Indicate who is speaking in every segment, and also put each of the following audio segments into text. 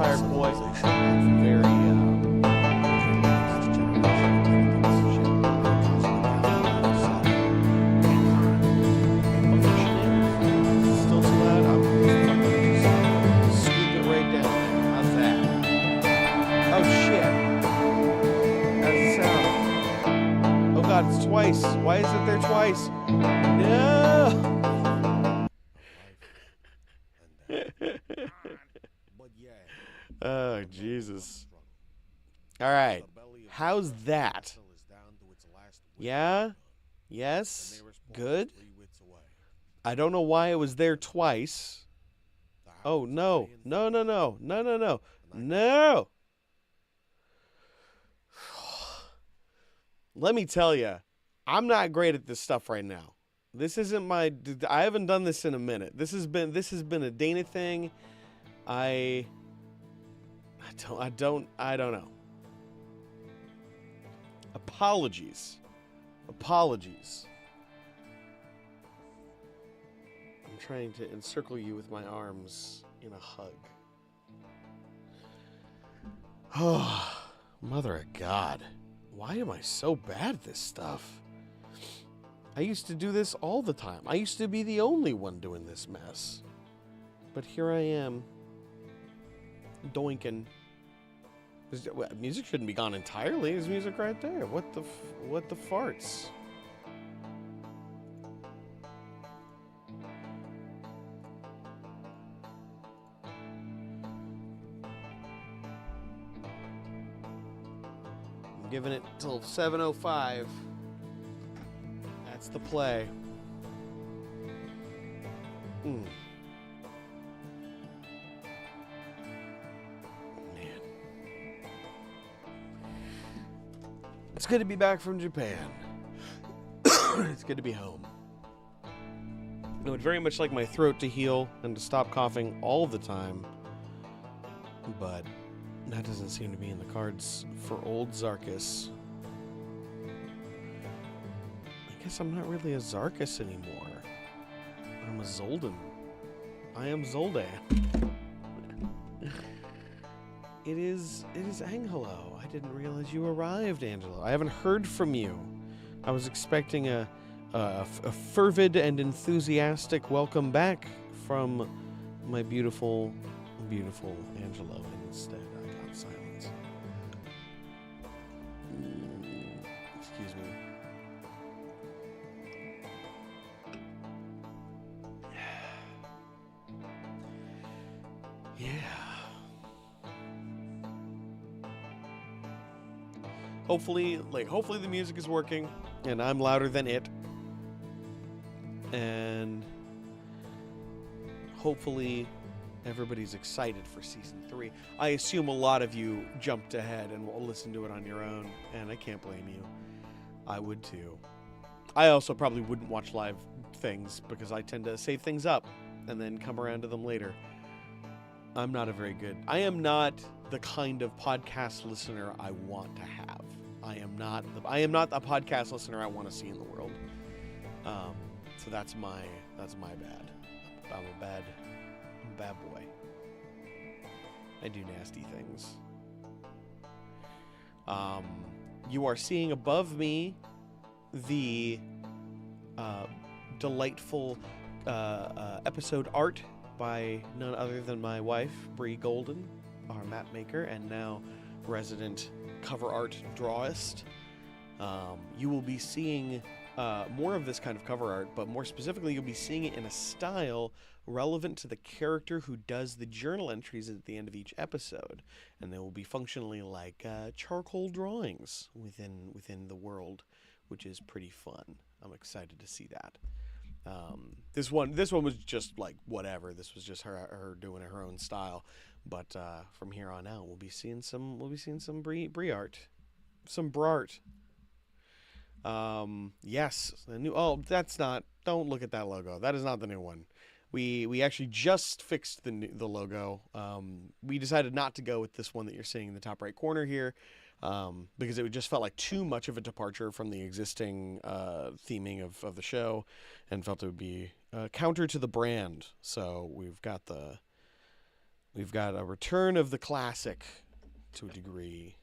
Speaker 1: tired boy. Very, still too loud. I'm just scoop it right down. How's that? Oh shit. How's it sound? Oh god, it's twice. Why is it there twice? No! Oh, Jesus. Alright. How's that? Yeah? Yes? Good? I don't know why it was there twice. Oh, no. No, no, no. No, no, no. No! Let me tell you, I'm not great at this stuff right now. This isn't my... I haven't done this in a minute. This has been a Dana thing. I don't know. Apologies. Apologies. I'm trying to encircle you with my arms in a hug. Oh, mother of God. Why am I so bad at this stuff? I used to do this all the time. I used to be the only one doing this mess. But here I am. Doinking. Music shouldn't be gone entirely. There's music right there. What the farts? I'm giving it till 7:05. That's the play. It's good to be back from Japan. It's good to be home. I would very much like my throat to heal and to stop coughing all the time, but that doesn't seem to be in the cards for old Zarkus. I guess I'm not really a Zarkus anymore. I'm a Zoldan. I am Zoldan. It is Angelo. I didn't realize you arrived, Angelo. I haven't heard from you. I was expecting a fervid and enthusiastic welcome back from my beautiful, beautiful Angelo. And instead, I got silence. Excuse me. Yeah. Hopefully the music is working and I'm louder than it. And hopefully everybody's excited for season 3. I assume a lot of you jumped ahead and will listen to it on your own, and I can't blame you. I would too. I also probably wouldn't watch live things because I tend to save things up and then come around to them later. I am not the kind of podcast listener I want to have. I am not the podcast listener I want to see in the world. So that's my bad. I'm a bad boy. I do nasty things. You are seeing above me the delightful episode art by none other than my wife, Bree Golden, our map maker, and now resident cover art drawist. You will be seeing more of this kind of cover art, but more specifically, you'll be seeing it in a style relevant to the character who does the journal entries at the end of each episode, and they will be functionally like charcoal drawings within the world, which is pretty fun. I'm excited to see that. This one was just like whatever. This was just her doing her own style. But from here on out, we'll be seeing some Brie art, some Brart. Yes, the new. Oh, that's not. Don't look at that logo. That is not the new one. We actually just fixed the logo. We decided not to go with this one that you're seeing in the top right corner here. Because it just felt like too much of a departure from the existing theming of the show, and felt it would be counter to the brand. So we've got the We've got a return of the classic to a degree.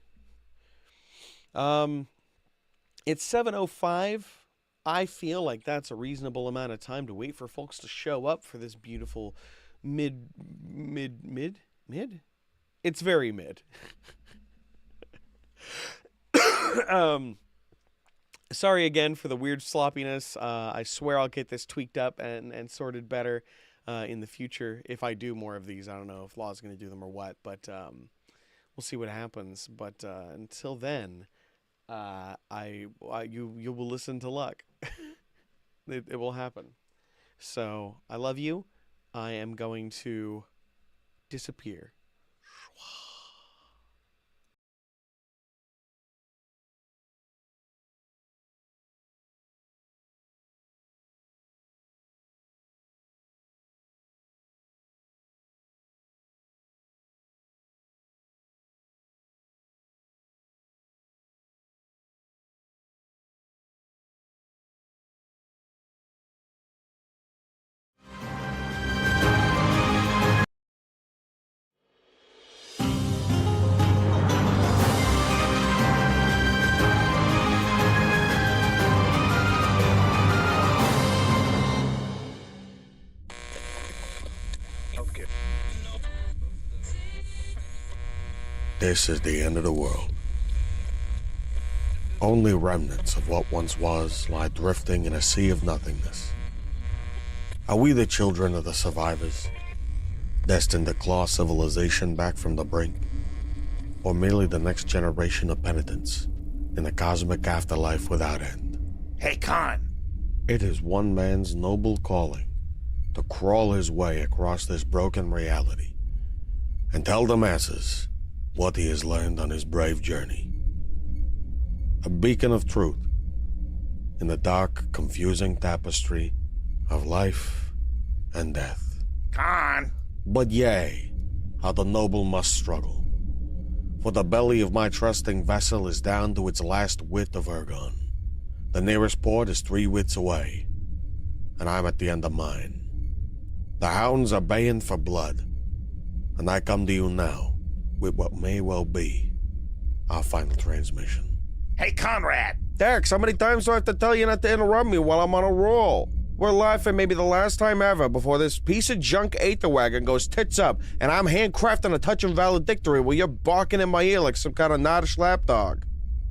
Speaker 1: It's 7:05. I feel like that's a reasonable amount of time to wait for folks to show up for this beautiful mid? It's very mid. Sorry again for the weird sloppiness. I swear I'll get this tweaked up and sorted better in the future. If I do more of these, I don't know if Law's going to do them or what, but we'll see what happens. But until then, you will listen to LUQ. It will happen. So I love you. I am going to disappear.
Speaker 2: This is the end of the world. Only remnants of what once was lie drifting in a sea of nothingness. Are we the children of the survivors, destined to claw civilization back from the brink? Or merely the next generation of penitents in a cosmic afterlife without end?
Speaker 3: Hey, Khan.
Speaker 2: It is one man's noble calling to crawl his way across this broken reality and tell the masses what he has learned on his brave journey. A beacon of truth in the dark, confusing tapestry of life and death.
Speaker 3: Khan.
Speaker 2: But yea, how the noble must struggle. For the belly of my trusting vessel is down to its last whit of ergon. The nearest port is 3 wits away, and I'm at the end of mine. The hounds are baying for blood, and I come to you now with what may well be our final transmission.
Speaker 3: Hey, Conrad.
Speaker 2: Dex, how many times do I have to tell you not to interrupt me while I'm on a roll? We're live for maybe the last time ever before this piece of junk Aether wagon goes tits up and I'm handcrafting a touch and valedictory while you're barking in my ear like some kind of Nottish lapdog.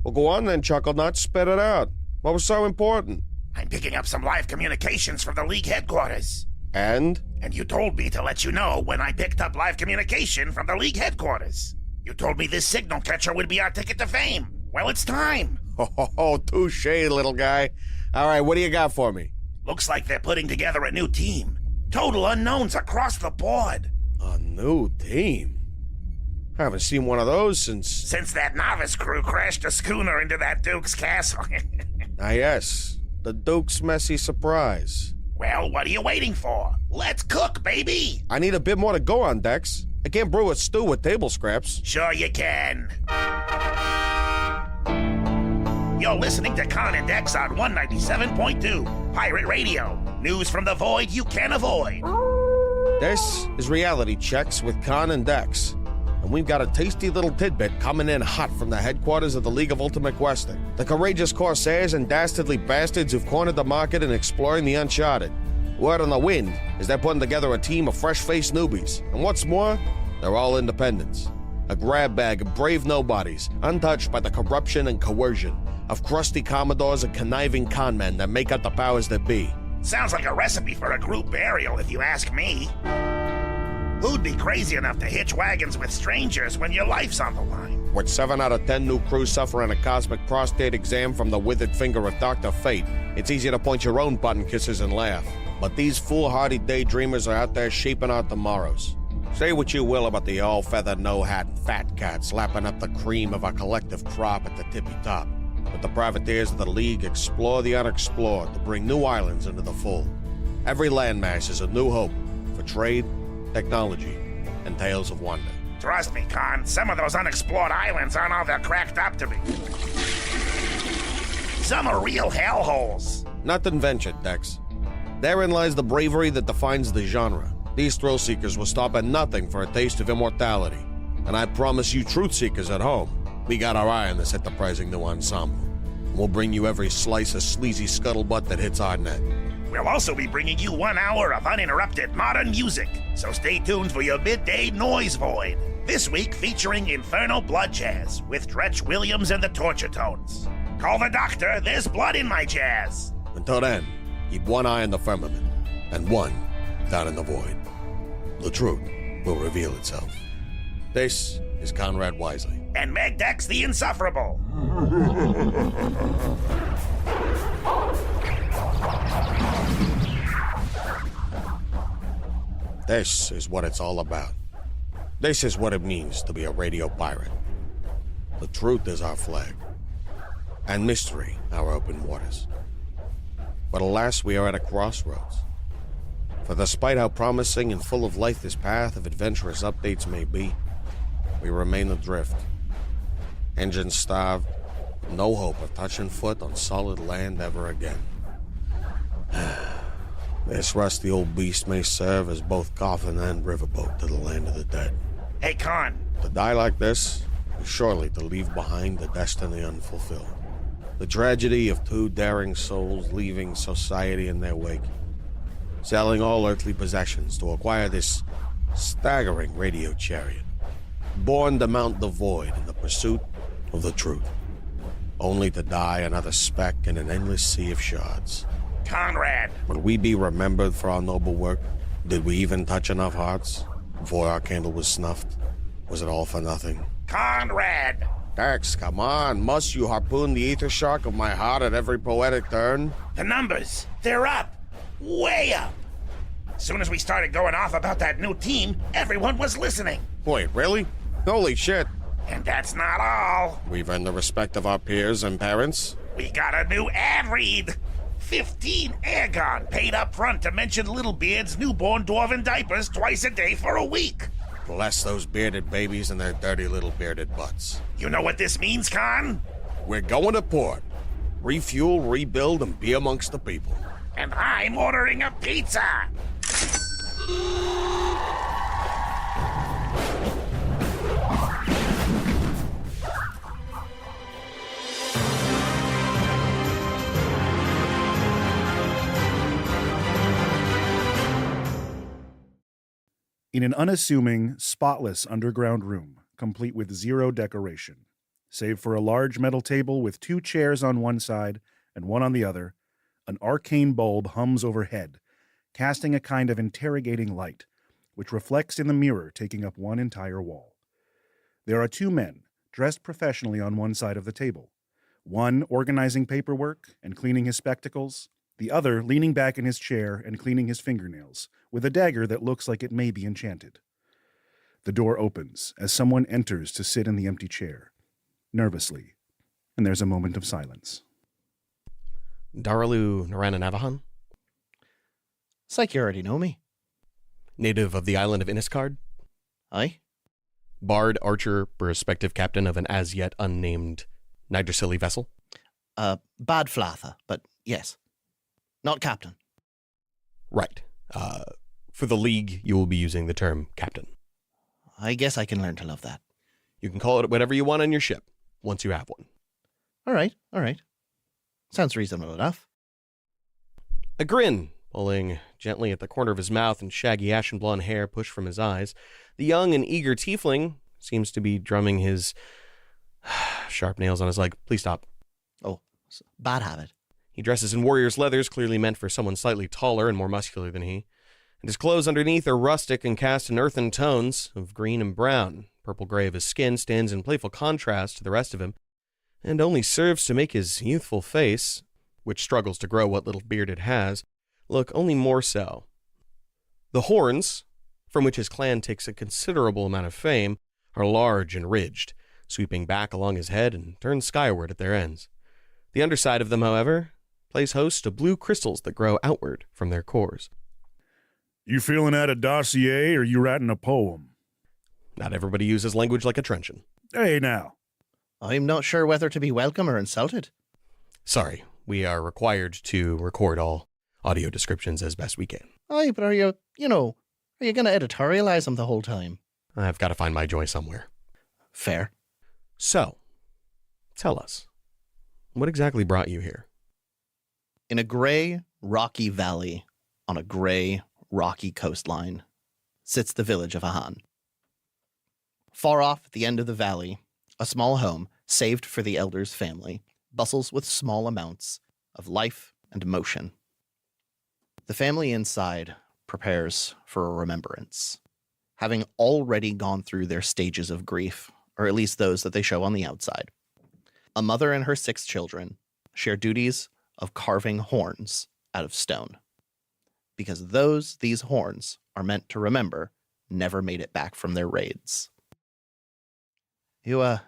Speaker 2: Well, go on then, Chucklenut, spit it out. What was so important?
Speaker 3: I'm picking up some live communications from the League headquarters.
Speaker 2: And?
Speaker 3: And you told me to let you know when I picked up live communication from the League headquarters. You told me this signal catcher would be our ticket to fame. Well, it's time.
Speaker 2: Oh, touche, little guy. All right, what do you got for me?
Speaker 3: Looks like they're putting together a new team. Total unknowns across the board.
Speaker 2: A new team? I haven't seen one of those
Speaker 3: Since that novice crew crashed a schooner into that Duke's castle.
Speaker 2: Ah, yes. The Duke's messy surprise.
Speaker 3: Well, what are you waiting for? Let's cook, baby!
Speaker 2: I need a bit more to go on, Dex. I can't brew a stew with table scraps.
Speaker 3: Sure you can. You're listening to Con and Dex on 197.2 Pirate Radio. News from the void you can't avoid.
Speaker 2: This is Reality Checks with Con and Dex. And we've got a tasty little tidbit coming in hot from the headquarters of the League of Ultimate Questing. The courageous corsairs and dastardly bastards who've cornered the market in exploring the uncharted. Word on the wind is they're putting together a team of fresh-faced newbies. And what's more, they're all independents. A grab bag of brave nobodies, untouched by the corruption and coercion of crusty commodores and conniving conmen that make up the powers that be.
Speaker 3: Sounds like a recipe for a group burial, if you ask me. Who'd be crazy enough to hitch wagons with strangers when your life's on the line?
Speaker 2: With 7 out of 10 new crews suffering a cosmic prostate exam from the withered finger of Dr. Fate, it's easy to point your own button kisses and laugh. But these foolhardy daydreamers are out there shaping out tomorrows. Say what you will about the all-feathered, no-hat, and fat cats lapping up the cream of our collective crop at the tippy top. But the privateers of the League explore the unexplored to bring new islands into the fold. Every landmass is a new hope for trade, technology, and tales of wonder.
Speaker 3: Trust me, Con, some of those unexplored islands aren't all they're cracked up to be. Some are real hellholes.
Speaker 2: Nothing ventured, Dex. Therein lies the bravery that defines the genre. These thrill-seekers will stop at nothing for a taste of immortality. And I promise you truth-seekers at home, we got our eye on this enterprising new ensemble. We'll bring you every slice of sleazy scuttlebutt that hits our net.
Speaker 3: We'll also be bringing you 1 hour of uninterrupted modern music, so stay tuned for your midday noise void. This week featuring Infernal Blood Jazz with Dretch Williams and the Torture Tones. Call the doctor, there's blood in my jazz.
Speaker 2: Until then, keep one eye on the firmament, and one down in the void. The truth will reveal itself. This is Conrad Wisely.
Speaker 3: And Magdex the Insufferable.
Speaker 2: This is what it's all about. This is what it means to be a radio pirate. The truth is our flag, and mystery our open waters. But alas, we are at a crossroads. For despite how promising and full of life this path of adventurous updates may be, we remain adrift. Engines starved, with no hope of touching foot on solid land ever again. This rusty old beast may serve as both coffin and riverboat to the land of the dead.
Speaker 3: Hey, Con.
Speaker 2: To die like this is surely to leave behind a destiny unfulfilled. The tragedy of 2 daring souls leaving society in their wake, selling all earthly possessions to acquire this staggering radio chariot, born to mount the void in the pursuit of the truth, only to die another speck in an endless sea of shards.
Speaker 3: Conrad.
Speaker 2: Will we be remembered for our noble work? Did we even touch enough hearts before our candle was snuffed? Was it all for nothing?
Speaker 3: Conrad.
Speaker 2: Dex, come on. Must you harpoon the ether shark of my heart at every poetic turn?
Speaker 3: The numbers, they're up. Way up. As soon as we started going off about that new team, everyone was listening.
Speaker 2: Wait, really? Holy shit.
Speaker 3: And that's not all.
Speaker 2: We've earned the respect of our peers and parents.
Speaker 3: We got a new ad read. 15 airgon paid up front to mention Littlebeard's newborn dwarven diapers twice a day for a week.
Speaker 2: Bless those bearded babies and their dirty little bearded butts.
Speaker 3: You know what this means, Con?
Speaker 2: We're going to port. Refuel, rebuild, and be amongst the people.
Speaker 3: And I'm ordering a pizza.
Speaker 4: In an unassuming, spotless underground room, complete with zero decoration, save for a large metal table with 2 chairs on one side and one on the other, an arcane bulb hums overhead, casting a kind of interrogating light, which reflects in the mirror taking up one entire wall. There are 2 men, dressed professionally on one side of the table, one organizing paperwork and cleaning his spectacles, the other leaning back in his chair and cleaning his fingernails, with a dagger that looks like it may be enchanted. The door opens as someone enters to sit in the empty chair, nervously, and there's a moment of silence.
Speaker 1: Daralu Narana Navahan,
Speaker 5: Psych, you already know me.
Speaker 1: native of the island of Inniskard.
Speaker 5: Aye?
Speaker 1: Bard, archer, prospective captain of an as-yet unnamed Nidrasili vessel.
Speaker 5: Bad flather, but yes. Not captain.
Speaker 1: Right. For the League, you will be using the term captain.
Speaker 5: I guess I can learn to love that.
Speaker 1: You can call it whatever you want on your ship, once you have one.
Speaker 5: All right. Sounds reasonable enough.
Speaker 1: A grin, pulling gently at the corner of his mouth and shaggy ashen blonde hair pushed from his eyes. The young and eager tiefling seems to be drumming his sharp nails on his leg. Please stop.
Speaker 5: Oh, bad habit.
Speaker 1: He dresses in warrior's leathers, clearly meant for someone slightly taller and more muscular than he. And his clothes underneath are rustic and cast in earthen tones of green and brown. Purple-gray of his skin stands in playful contrast to the rest of him, and only serves to make his youthful face, which struggles to grow what little beard it has, look only more so. The horns, from which his clan takes a considerable amount of fame, are large and ridged, sweeping back along his head and turn skyward at their ends. The underside of them, however, plays host to blue crystals that grow outward from their cores.
Speaker 4: You feeling out a dossier, or you writing a poem?
Speaker 1: Not everybody uses language like a truncheon.
Speaker 4: Hey, now.
Speaker 5: I'm not sure whether to be welcome or insulted.
Speaker 1: Sorry, we are required to record all audio descriptions as best we can.
Speaker 5: Aye, but are you, Are you going to editorialize them the whole time?
Speaker 6: I've got to find my joy somewhere.
Speaker 5: Fair.
Speaker 6: So, tell us, what exactly brought you here?
Speaker 5: In a gray, rocky valley on a gray, rocky coastline sits the village of Ahan. Far off at the end of the valley, a small home, saved for the elder's family, bustles with small amounts of life and motion. The family inside prepares for a remembrance, having already gone through their stages of grief, or at least those that they show on the outside. A mother and her 6 children share duties of carving horns out of stone, because these horns are meant to remember never made it back from their raids. You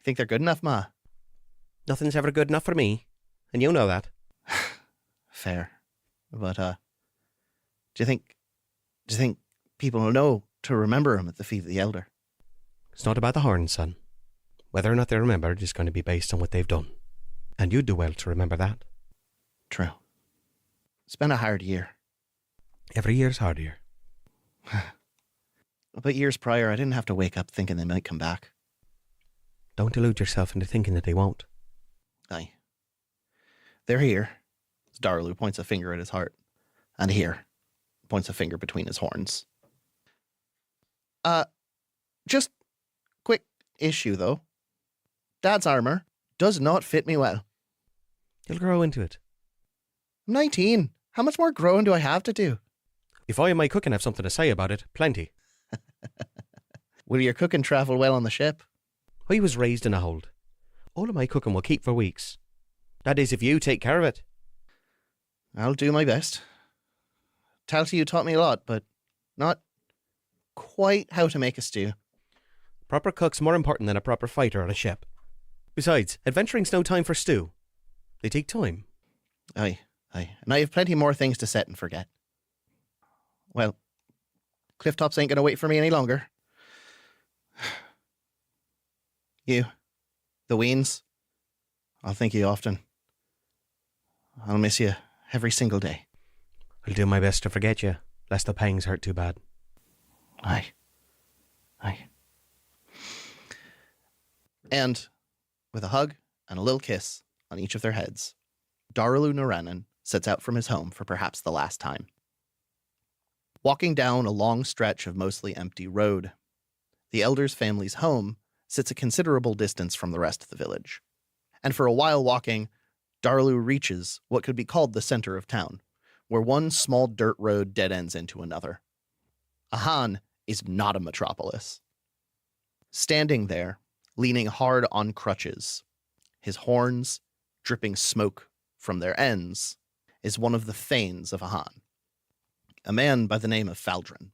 Speaker 5: think they're good enough, Ma?
Speaker 6: Nothing's ever good enough for me, and you know that.
Speaker 5: Fair. But, do you think people will know to remember him at the feet of the elder?
Speaker 6: It's not about the horns, son. Whether or not they're remembered is going to be based on what they've done. And you'd do well to remember that.
Speaker 5: True. It's been a hard year.
Speaker 6: Every year's hard year.
Speaker 5: But years prior, I didn't have to wake up thinking they might come back.
Speaker 6: Don't delude yourself into thinking that they won't.
Speaker 5: Aye. They're here. Darlu points a finger at his heart. And here. Points a finger between his horns. Just quick issue, though. Dad's armor does not fit me well.
Speaker 6: You'll grow into it.
Speaker 5: I'm 19. How much more growing do I have to do?
Speaker 6: If I and my cooking have something to say about it, plenty.
Speaker 5: Will your cooking travel well on the ship?
Speaker 6: I was raised in a hold. All of my cooking will keep for weeks. That is, if you take care of it.
Speaker 5: I'll do my best. Talty, you taught me a lot, but not quite how to make a stew.
Speaker 6: Proper cook's more important than a proper fighter on a ship. Besides, adventuring's no time for stew. They take time.
Speaker 5: Aye. And I have plenty more things to set and forget. Well, Clifftops ain't going to wait for me any longer. You, the Weens, I'll think of you often. I'll miss you every single day.
Speaker 6: I'll do my best to forget you, lest the pangs hurt too bad.
Speaker 5: Aye. And with a hug and a little kiss on each of their heads, Darlu Naranan sets out from his home for perhaps the last time. Walking down a long stretch of mostly empty road, the elder's family's home sits a considerable distance from the rest of the village. And for a while walking, Darlu reaches what could be called the center of town, where one small dirt road dead ends into another. Ahan is not a metropolis. Standing there, leaning hard on crutches, his horns dripping smoke from their ends, is one of the thanes of Ahan, a man by the name of Faldrin.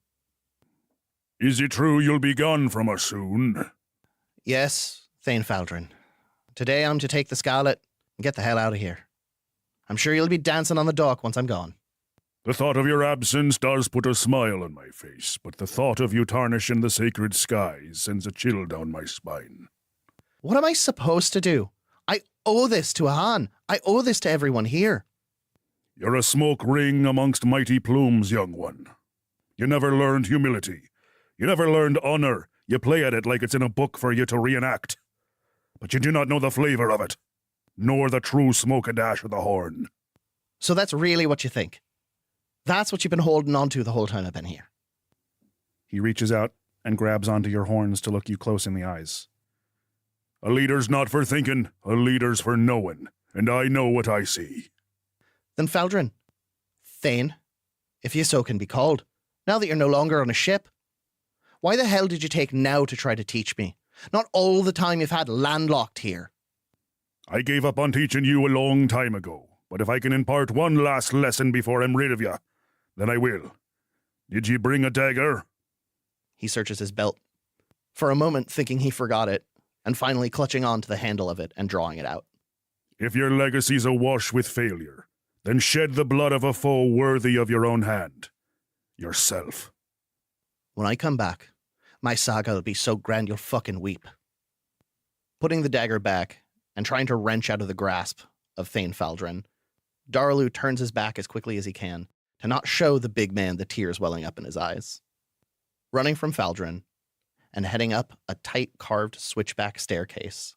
Speaker 4: Is it true you'll be gone from us soon?
Speaker 5: Yes, Thane Faldrin. Today I'm to take the Scarlet and get the hell out of here. I'm sure you'll be dancing on the dock once I'm gone.
Speaker 4: The thought of your absence does put a smile on my face, but the thought of you tarnishing the sacred skies sends a chill down my spine.
Speaker 5: What am I supposed to do? I owe this to Ahan. I owe this to everyone here.
Speaker 4: You're a smoke ring amongst mighty plumes, young one. You never learned humility. You never learned honor. You play at it like it's in a book for you to reenact. But you do not know the flavor of it, nor the true smoke-a-dash of the horn.
Speaker 5: So that's really what you think? That's what you've been holding on to the whole time I've been here?
Speaker 4: He reaches out and grabs onto your horns to look you close in the eyes. A leader's not for thinking, a leader's for knowing, and I know what I see.
Speaker 5: Then Faldrin, Thane, if you so can be called, now that you're no longer on a ship, why the hell did you take now to try to teach me? Not all the time you've had landlocked here.
Speaker 4: I gave up on teaching you a long time ago, but if I can impart one last lesson before I'm rid of you, then I will. Did ye bring a dagger?
Speaker 5: He searches his belt, for a moment thinking he forgot it, and finally clutching on to the handle of it and drawing it out.
Speaker 4: If your legacy's awash with failure, then shed the blood of a foe worthy of your own hand. Yourself.
Speaker 5: When I come back, my saga will be so grand you'll fucking weep. Putting the dagger back and trying to wrench out of the grasp of Thane Faldrin, Darlu turns his back as quickly as he can to not show the big man the tears welling up in his eyes. Running from Faldrin and heading up a tight carved switchback staircase,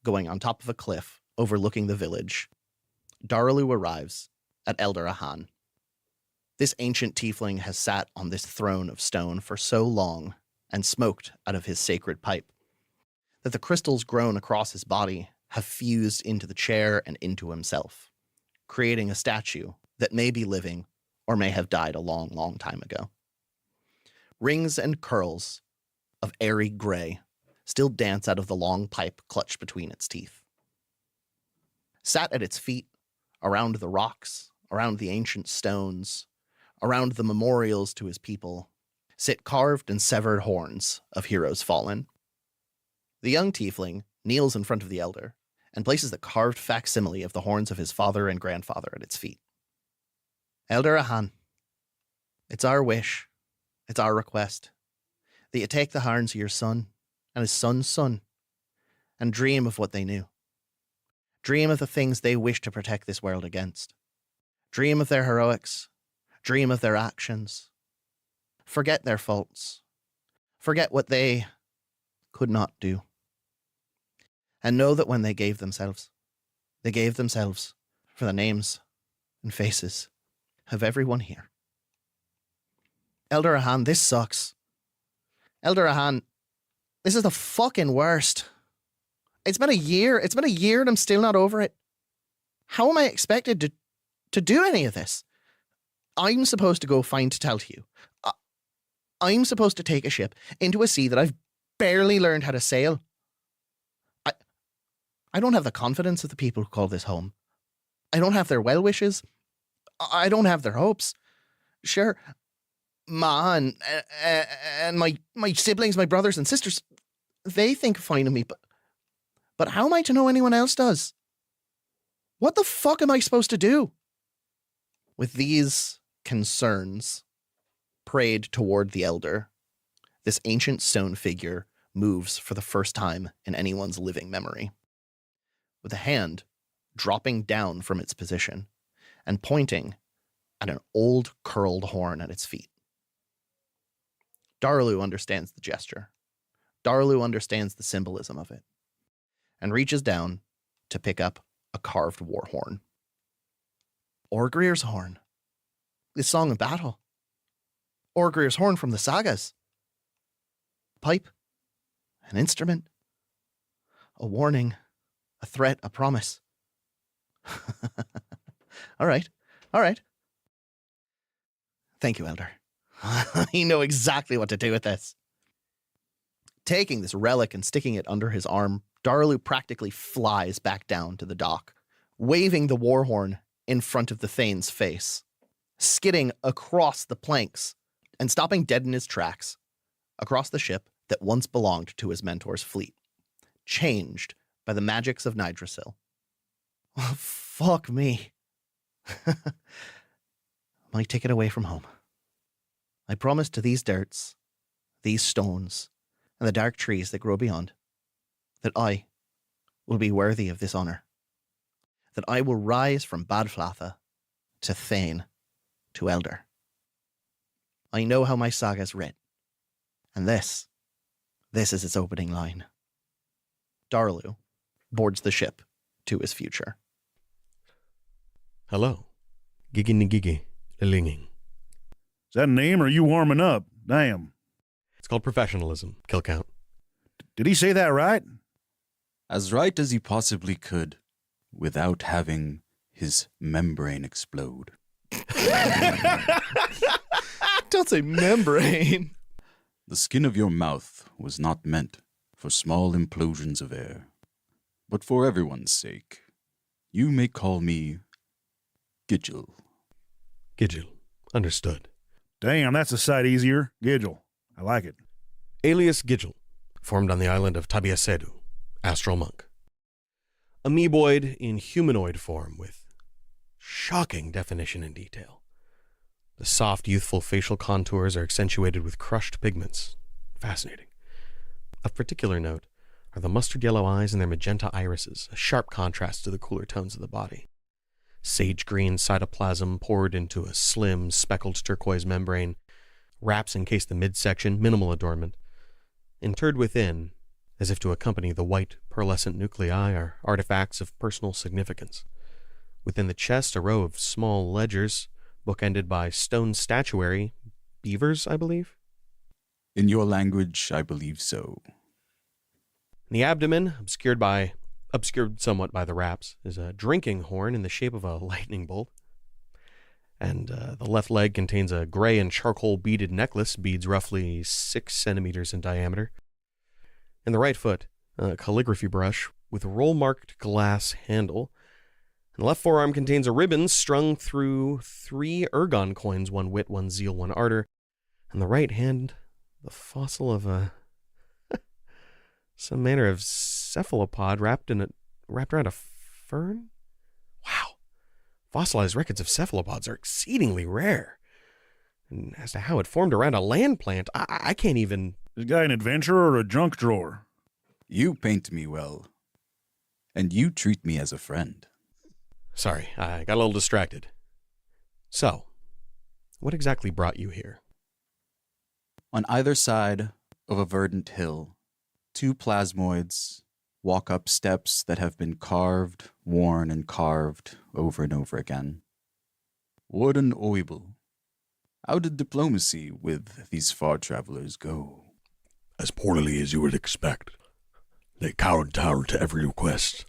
Speaker 5: going on top of a cliff overlooking the village, Darlu arrives at Elder Ahan. This ancient tiefling has sat on this throne of stone for so long and smoked out of his sacred pipe that the crystals grown across his body have fused into the chair and into himself, creating a statue that may be living or may have died a long, long time ago. Rings and curls of airy gray still dance out of the long pipe clutched between its teeth. Sat at its feet, around the rocks, around the ancient stones, around the memorials to his people, sit carved and severed horns of heroes fallen. The young tiefling kneels in front of the elder and places the carved facsimile of the horns of his father and grandfather at its feet. Elder Ahan, it's our wish, it's our request, that you take the horns of your son and his son's son and dream of what they knew. Dream of the things they wish to protect this world against. Dream of their heroics. Dream of their actions. Forget their faults. Forget what they could not do. And know that when they gave themselves for the names and faces of everyone here. Elder Ahan, this sucks. Elder Ahan, this is the fucking worst. It's been a year and I'm still not over it. How am I expected to do any of this? I'm supposed to go find Teltiu. I'm supposed to take a ship into a sea that I've barely learned how to sail. I don't have the confidence of the people who call this home. I don't have their well wishes. I don't have their hopes. Sure, Ma and my siblings, my brothers and sisters, they think fine of me, but how am I to know anyone else does? What the fuck am I supposed to do? With these concerns prayed toward the elder, this ancient stone figure moves for the first time in anyone's living memory, with a hand dropping down from its position and pointing at an old curled horn at its feet. Darlu understands the gesture. Darlu understands the symbolism of it and reaches down to pick up a carved war horn. Orgrir's horn. The Song of Battle. Orgrir's horn from the sagas. Pipe. An instrument. A warning. A threat. A promise. All right. Thank you, Elder. I know exactly what to do with this. Taking this relic and sticking it under his arm, Darlu practically flies back down to the dock, waving the war horn in front of the Thane's face, skidding across the planks and stopping dead in his tracks across the ship that once belonged to his mentor's fleet, changed by the magics of Nidrasil. Oh, fuck me. My ticket away from home. I promise to these dirts, these stones, and the dark trees that grow beyond, that I will be worthy of this honor, that I will rise from Badflatha to Thane to Elder. I know how my saga's writ, and this is its opening line. Darlu boards the ship to his future.
Speaker 6: Hello. Gigi Nigigi Lilinging.
Speaker 4: Is that a name or are you warming up? Damn.
Speaker 6: It's called professionalism. Kill count.
Speaker 4: Did he say that right?
Speaker 7: As right as he possibly could, without having his membrane explode.
Speaker 5: Don't say membrane.
Speaker 7: The skin of your mouth was not meant for small implosions of air. But for everyone's sake, you may call me Gidgel.
Speaker 6: Gidgel. Understood.
Speaker 4: Damn, that's a sight easier. Gidgel. I like it.
Speaker 6: Alias Gidgel, formed on the island of Tabiasedu, astral monk. Amoeboid in humanoid form with shocking definition and detail. The soft, youthful facial contours are accentuated with crushed pigments. Fascinating. Of particular note are the mustard yellow eyes and their magenta irises, a sharp contrast to the cooler tones of the body. sage green cytoplasm poured into a slim, speckled turquoise membrane. Wraps encase the midsection, minimal adornment. Interred within, as if to accompany the white, pearlescent nuclei, are artifacts of personal significance. Within the chest, a row of small ledgers, bookended by stone statuary, beavers, I believe?
Speaker 7: In your language, I believe so.
Speaker 6: In the abdomen, obscured somewhat by the wraps, is a drinking horn in the shape of a lightning bolt. And the left leg contains a gray and charcoal beaded necklace, beads roughly 6 centimeters in diameter. In the right foot, a calligraphy brush with a roll-marked glass handle. And the left forearm contains a ribbon strung through 3 ergon coins, 1 wit, 1 zeal, 1 ardor. And the right hand, the fossil of some manner of cephalopod wrapped around a fern? Wow. Fossilized records of cephalopods are exceedingly rare. And as to how it formed around a land plant, I can't even...
Speaker 4: Is this guy an adventurer or a junk drawer?
Speaker 7: You paint me well, and you treat me as a friend.
Speaker 6: Sorry, I got a little distracted. So, what exactly brought you here?
Speaker 7: On either side of a verdant hill, 2 plasmoids walk up steps that have been carved, worn, and carved over and over again. Warden Oibel, how did diplomacy with these far travelers go?
Speaker 8: As poorly as you would expect. They kowtowed to every request,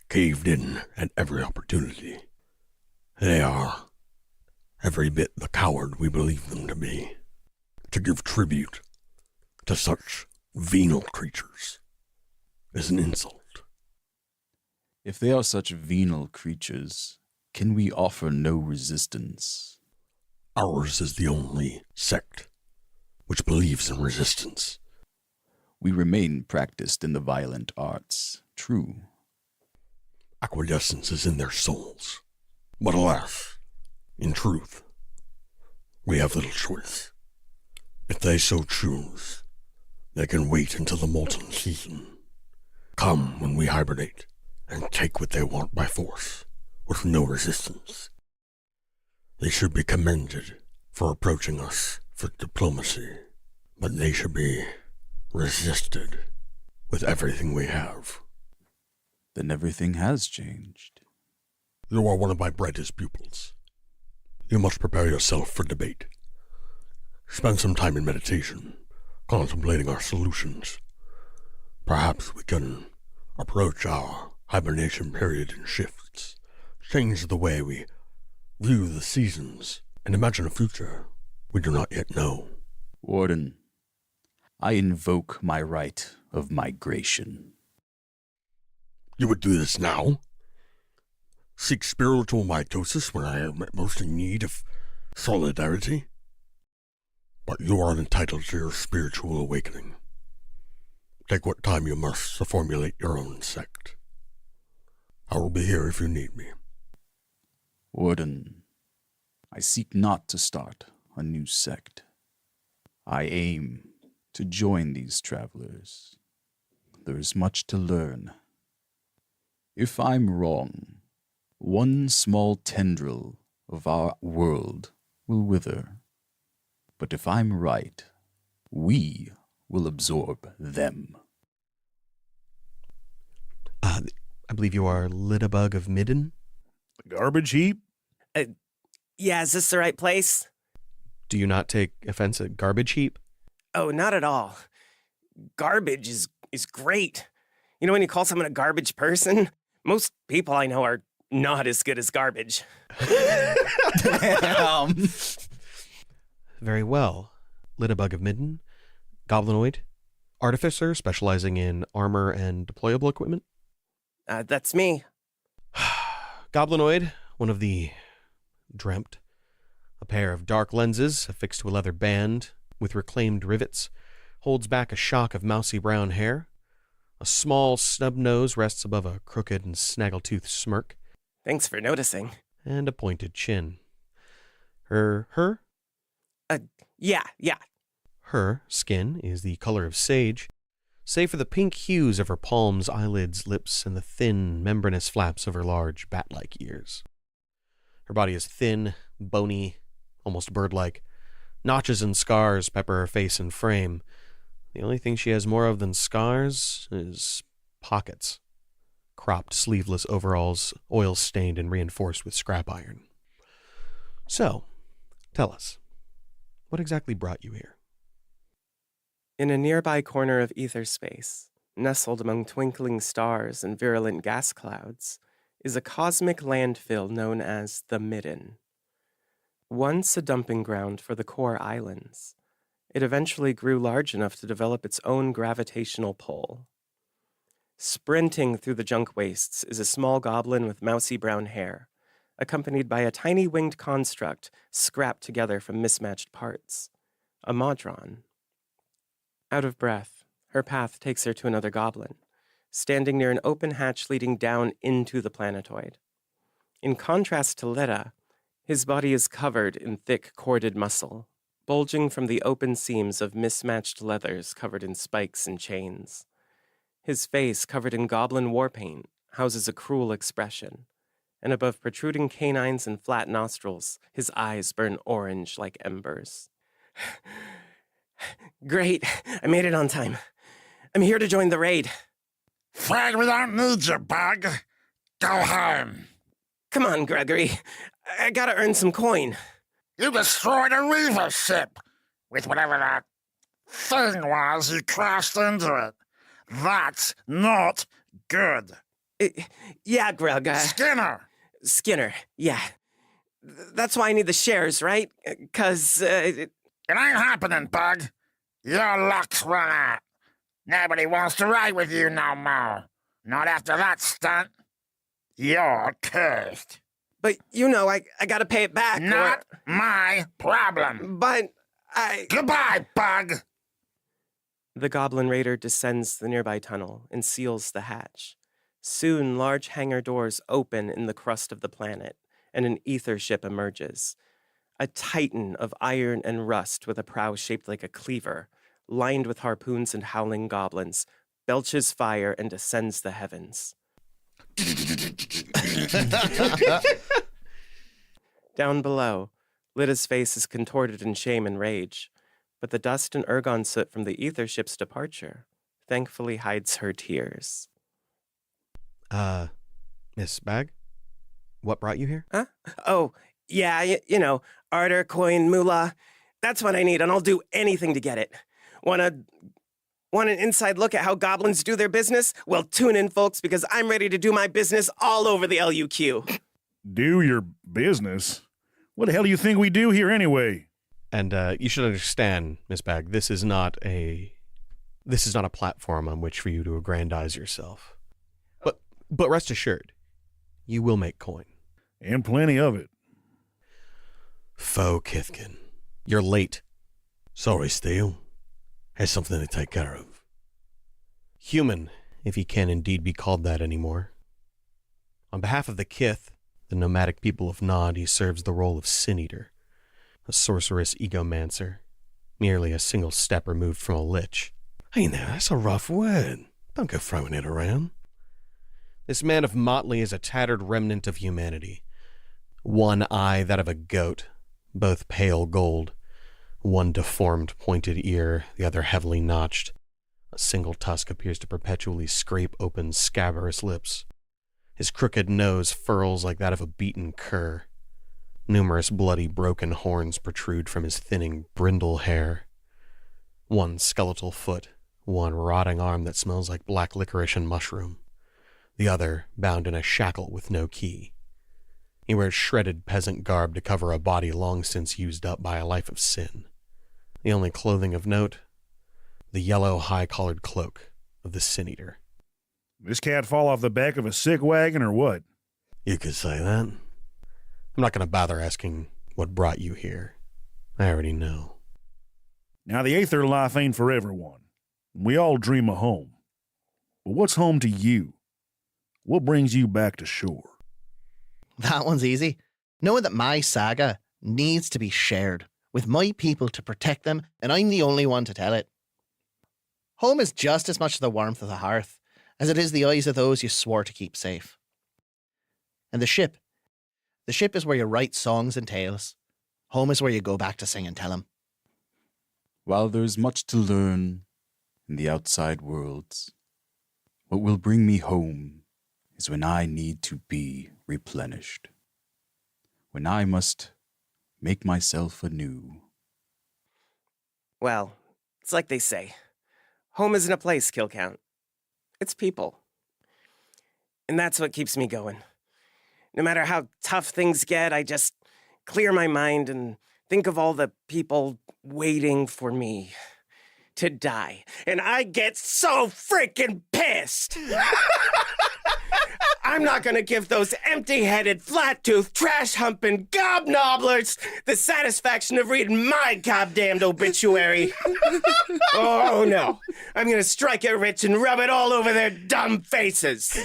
Speaker 8: caved in at every opportunity. They are every bit the coward we believe them to be. To give tribute to such venal creatures is an insult.
Speaker 7: If they are such venal creatures, can we offer no resistance?
Speaker 8: Ours is the only sect which believes in resistance.
Speaker 7: We remain practiced in the violent arts, true.
Speaker 8: Acquiescence is in their souls. But alas, in truth, we have little choice. If they so choose, they can wait until the molten season. Come when we hibernate, and take what they want by force, with no resistance. They should be commended for approaching us for diplomacy, but they should be resisted with everything we have.
Speaker 7: Then everything has changed.
Speaker 8: You are one of my brightest pupils. You must prepare yourself for debate. Spend some time in meditation, contemplating our solutions. Perhaps we can approach our hibernation period in shifts, change the way we view the seasons, and imagine a future we do not yet know.
Speaker 7: Warden, I invoke my right of migration.
Speaker 8: You would do this now? Seek spiritual mitosis when I am most in need of solidarity? But you are entitled to your spiritual awakening. Take what time you must to formulate your own sect. I will be here if you need me.
Speaker 7: Warden, I seek not to start a new sect. I aim to join these travelers. There is much to learn. If I'm wrong, one small tendril of our world will wither. But if I'm right, we will absorb them.
Speaker 6: I believe you are Littlebug of Midden?
Speaker 4: Garbage heap?
Speaker 9: Yeah, is this the right place?
Speaker 6: Do you not take offense at garbage heap?
Speaker 9: Oh, not at all. Garbage is great. You know when you call someone a garbage person? Most people I know are not as good as garbage.
Speaker 6: Very well. Littlebug of Midden, goblinoid, artificer specializing in armor and deployable equipment.
Speaker 9: That's me.
Speaker 6: Goblinoid, one of the dreamt. A pair of dark lenses affixed to a leather band with reclaimed rivets holds back a shock of mousy brown hair. A small snub nose rests above a crooked and snaggletooth smirk.
Speaker 9: Thanks for noticing.
Speaker 6: And a pointed chin. Her?
Speaker 9: Yeah.
Speaker 6: Her skin is the color of sage, save for the pink hues of her palms, eyelids, lips, and the thin, membranous flaps of her large, bat-like ears. Her body is thin, bony, almost bird-like. Notches and scars pepper her face and frame. The only thing she has more of than scars is pockets. Cropped, sleeveless overalls, oil-stained and reinforced with scrap iron. So, tell us, what exactly brought you here?
Speaker 9: In a nearby corner of ether space, nestled among twinkling stars and virulent gas clouds, is a cosmic landfill known as the Midden. Once a dumping ground for the core islands, it eventually grew large enough to develop its own gravitational pull. Sprinting through the junk wastes is a small goblin with mousy brown hair, accompanied by a tiny winged construct scrapped together from mismatched parts, a Modron. Out of breath, her path takes her to another goblin, standing near an open hatch leading down into the planetoid. In contrast to Letta, his body is covered in thick corded muscle, bulging from the open seams of mismatched leathers covered in spikes and chains. His face, covered in goblin war paint, houses a cruel expression, and above protruding canines and flat nostrils, his eyes burn orange like embers. Great, I made it on time. I'm here to join the raid.
Speaker 3: Fred, we don't need you, Bug. Go home.
Speaker 9: Come on, Gregory. I gotta earn some coin.
Speaker 3: You destroyed a Reaver ship with whatever that thing was you crashed into it. That's not good.
Speaker 9: Yeah, Greg.
Speaker 3: Skinner.
Speaker 9: Yeah. That's why I need the shares, right? 'Cause,
Speaker 3: It ain't happening, Bug. Your luck's run out. Nobody wants to ride with you no more. Not after that stunt. You're cursed.
Speaker 9: But, I gotta pay it back.
Speaker 3: Not my problem.
Speaker 9: But
Speaker 3: Goodbye, Bug.
Speaker 9: The Goblin Raider descends the nearby tunnel and seals the hatch. Soon, large hangar doors open in the crust of the planet, and an ether ship emerges. A titan of iron and rust with a prow shaped like a cleaver, lined with harpoons and howling goblins, belches fire and ascends the heavens. Down below, Litta's face is contorted in shame and rage, but the dust and ergon soot from the ether ship's departure thankfully hides her tears.
Speaker 6: Miss Bag? What brought you here?
Speaker 9: Huh? Oh, yeah, ardor, coin, moolah. That's what I need, and I'll do anything to get it. Want an inside look at how goblins do their business? Well, tune in, folks, because I'm ready to do my business all over the LUQ.
Speaker 4: Do your business? What the hell do you think we do here anyway?
Speaker 6: And you should understand, Miss Bag, this is not a platform on which for you to aggrandize yourself. But rest assured, you will make coin.
Speaker 4: And plenty of it.
Speaker 6: Foe Kithkin, you're late.
Speaker 8: Sorry, Steele. Has something to take care of.
Speaker 6: Human, if he can indeed be called that anymore. On behalf of the Kith, the nomadic people of Nod, he serves the role of Sin Eater, a sorceress egomancer, merely a single step removed from a lich.
Speaker 8: Hey now, that's a rough word. Don't go throwing it around.
Speaker 6: This man of motley is a tattered remnant of humanity. One eye that of a goat, both pale gold, one deformed pointed ear, the other heavily notched. A single tusk appears to perpetually scrape open scabrous lips. His crooked nose furls like that of a beaten cur. Numerous bloody broken horns protrude from his thinning brindle hair. One skeletal foot, one rotting arm that smells like black licorice and mushroom. The other bound in a shackle with no key. He wears shredded peasant garb to cover a body long since used up by a life of sin. The only clothing of note, the yellow high-collared cloak of the Sin Eater.
Speaker 4: This cat fall off the back of a sick wagon or what?
Speaker 8: You could say that.
Speaker 6: I'm not going to bother asking what brought you here. I already know.
Speaker 4: Now, the aether life ain't for everyone. We all dream of home. But what's home to you? What brings you back to shore?
Speaker 5: That one's easy. Knowing that my saga needs to be shared with my people to protect them, and I'm the only one to tell it. Home is just as much the warmth of the hearth as it is the eyes of those you swore to keep safe. And the ship, The ship is where you write songs and tales. Home is where you go back to sing and tell 'em.
Speaker 7: While there's much to learn in the outside worlds, what will bring me home is when I need to be replenished. When I must make myself anew.
Speaker 9: Well, it's like they say. Home isn't a place, Kill Count. It's people. And that's what keeps me going. No matter how tough things get, I just clear my mind and think of all the people waiting for me to die. And I get so freaking pissed! I'm not gonna give those empty-headed, flat-toothed, trash-humping gobnobblers the satisfaction of reading my goddamned obituary. Oh, no. I'm gonna strike it rich and rub it all over their dumb faces.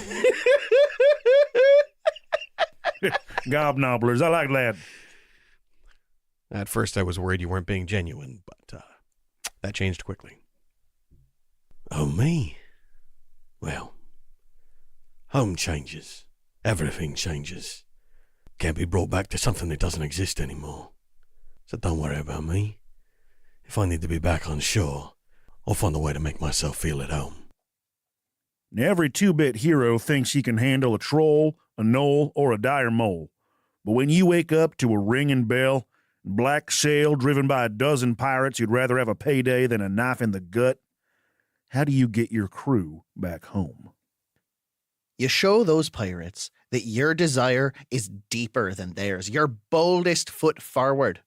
Speaker 4: Gobnobblers, I like that.
Speaker 6: At first, I was worried you weren't being genuine, but that changed quickly.
Speaker 8: Oh, me? Well, home changes. Everything changes. Can't be brought back to something that doesn't exist anymore. So don't worry about me. If I need to be back on shore, I'll find a way to make myself feel at home.
Speaker 4: Now, every 2-bit hero thinks he can handle a troll, a gnoll, or a dire mole. But when you wake up to a ringing bell, black sail driven by a dozen pirates you'd rather have a payday than a knife in the gut, how do you get your crew back home?
Speaker 5: You show those pirates that your desire is deeper than theirs, your boldest foot forward.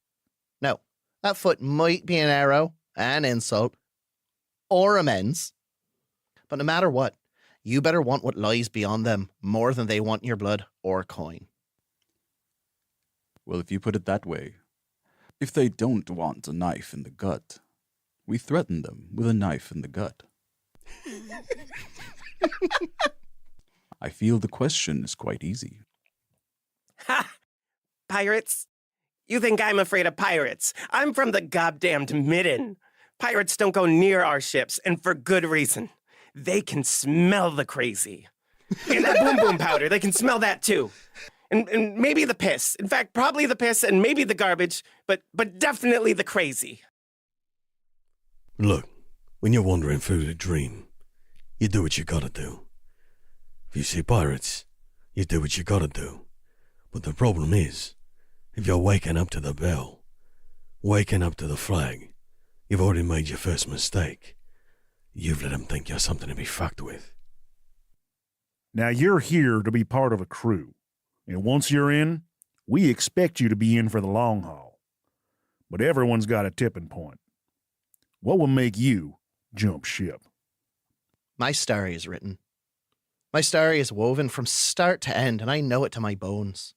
Speaker 5: Now, that foot might be an arrow, an insult, or amends. But no matter what, you better want what lies beyond them more than they want your blood or coin.
Speaker 7: Well, if you put it that way, if they don't want a knife in the gut, we threaten them with a knife in the gut. I feel the question is quite easy.
Speaker 9: Ha! Pirates? You think I'm afraid of pirates? I'm from the goddamned Midden. Pirates don't go near our ships, and for good reason. They can smell the crazy. And that boom boom powder, they can smell that too. And maybe the piss. In fact, probably the piss and maybe the garbage, but definitely the crazy.
Speaker 8: Look, when you're wandering through the dream, you do what you gotta do. If you see pirates, you do what you gotta do. But the problem is, if you're waking up to the bell, waking up to the flag, you've already made your first mistake. You've let them think you're something to be fucked with.
Speaker 4: Now, you're here to be part of a crew. And once you're in, we expect you to be in for the long haul. But everyone's got a tipping point. What will make you jump ship?
Speaker 5: My story is written. My story is woven from start to end, and I know it to my bones.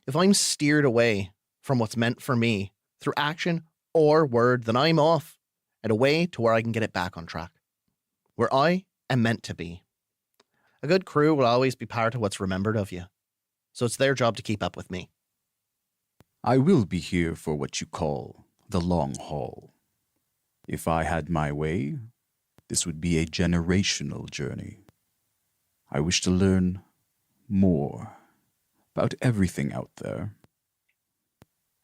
Speaker 5: If I'm steered away from what's meant for me through action or word, then I'm off and away to where I can get it back on track, where I am meant to be. A good crew will always be part of what's remembered of you, so it's their job to keep up with me.
Speaker 7: I will be here for what you call the long haul. If I had my way, this would be a generational journey. I wish to learn more about everything out there.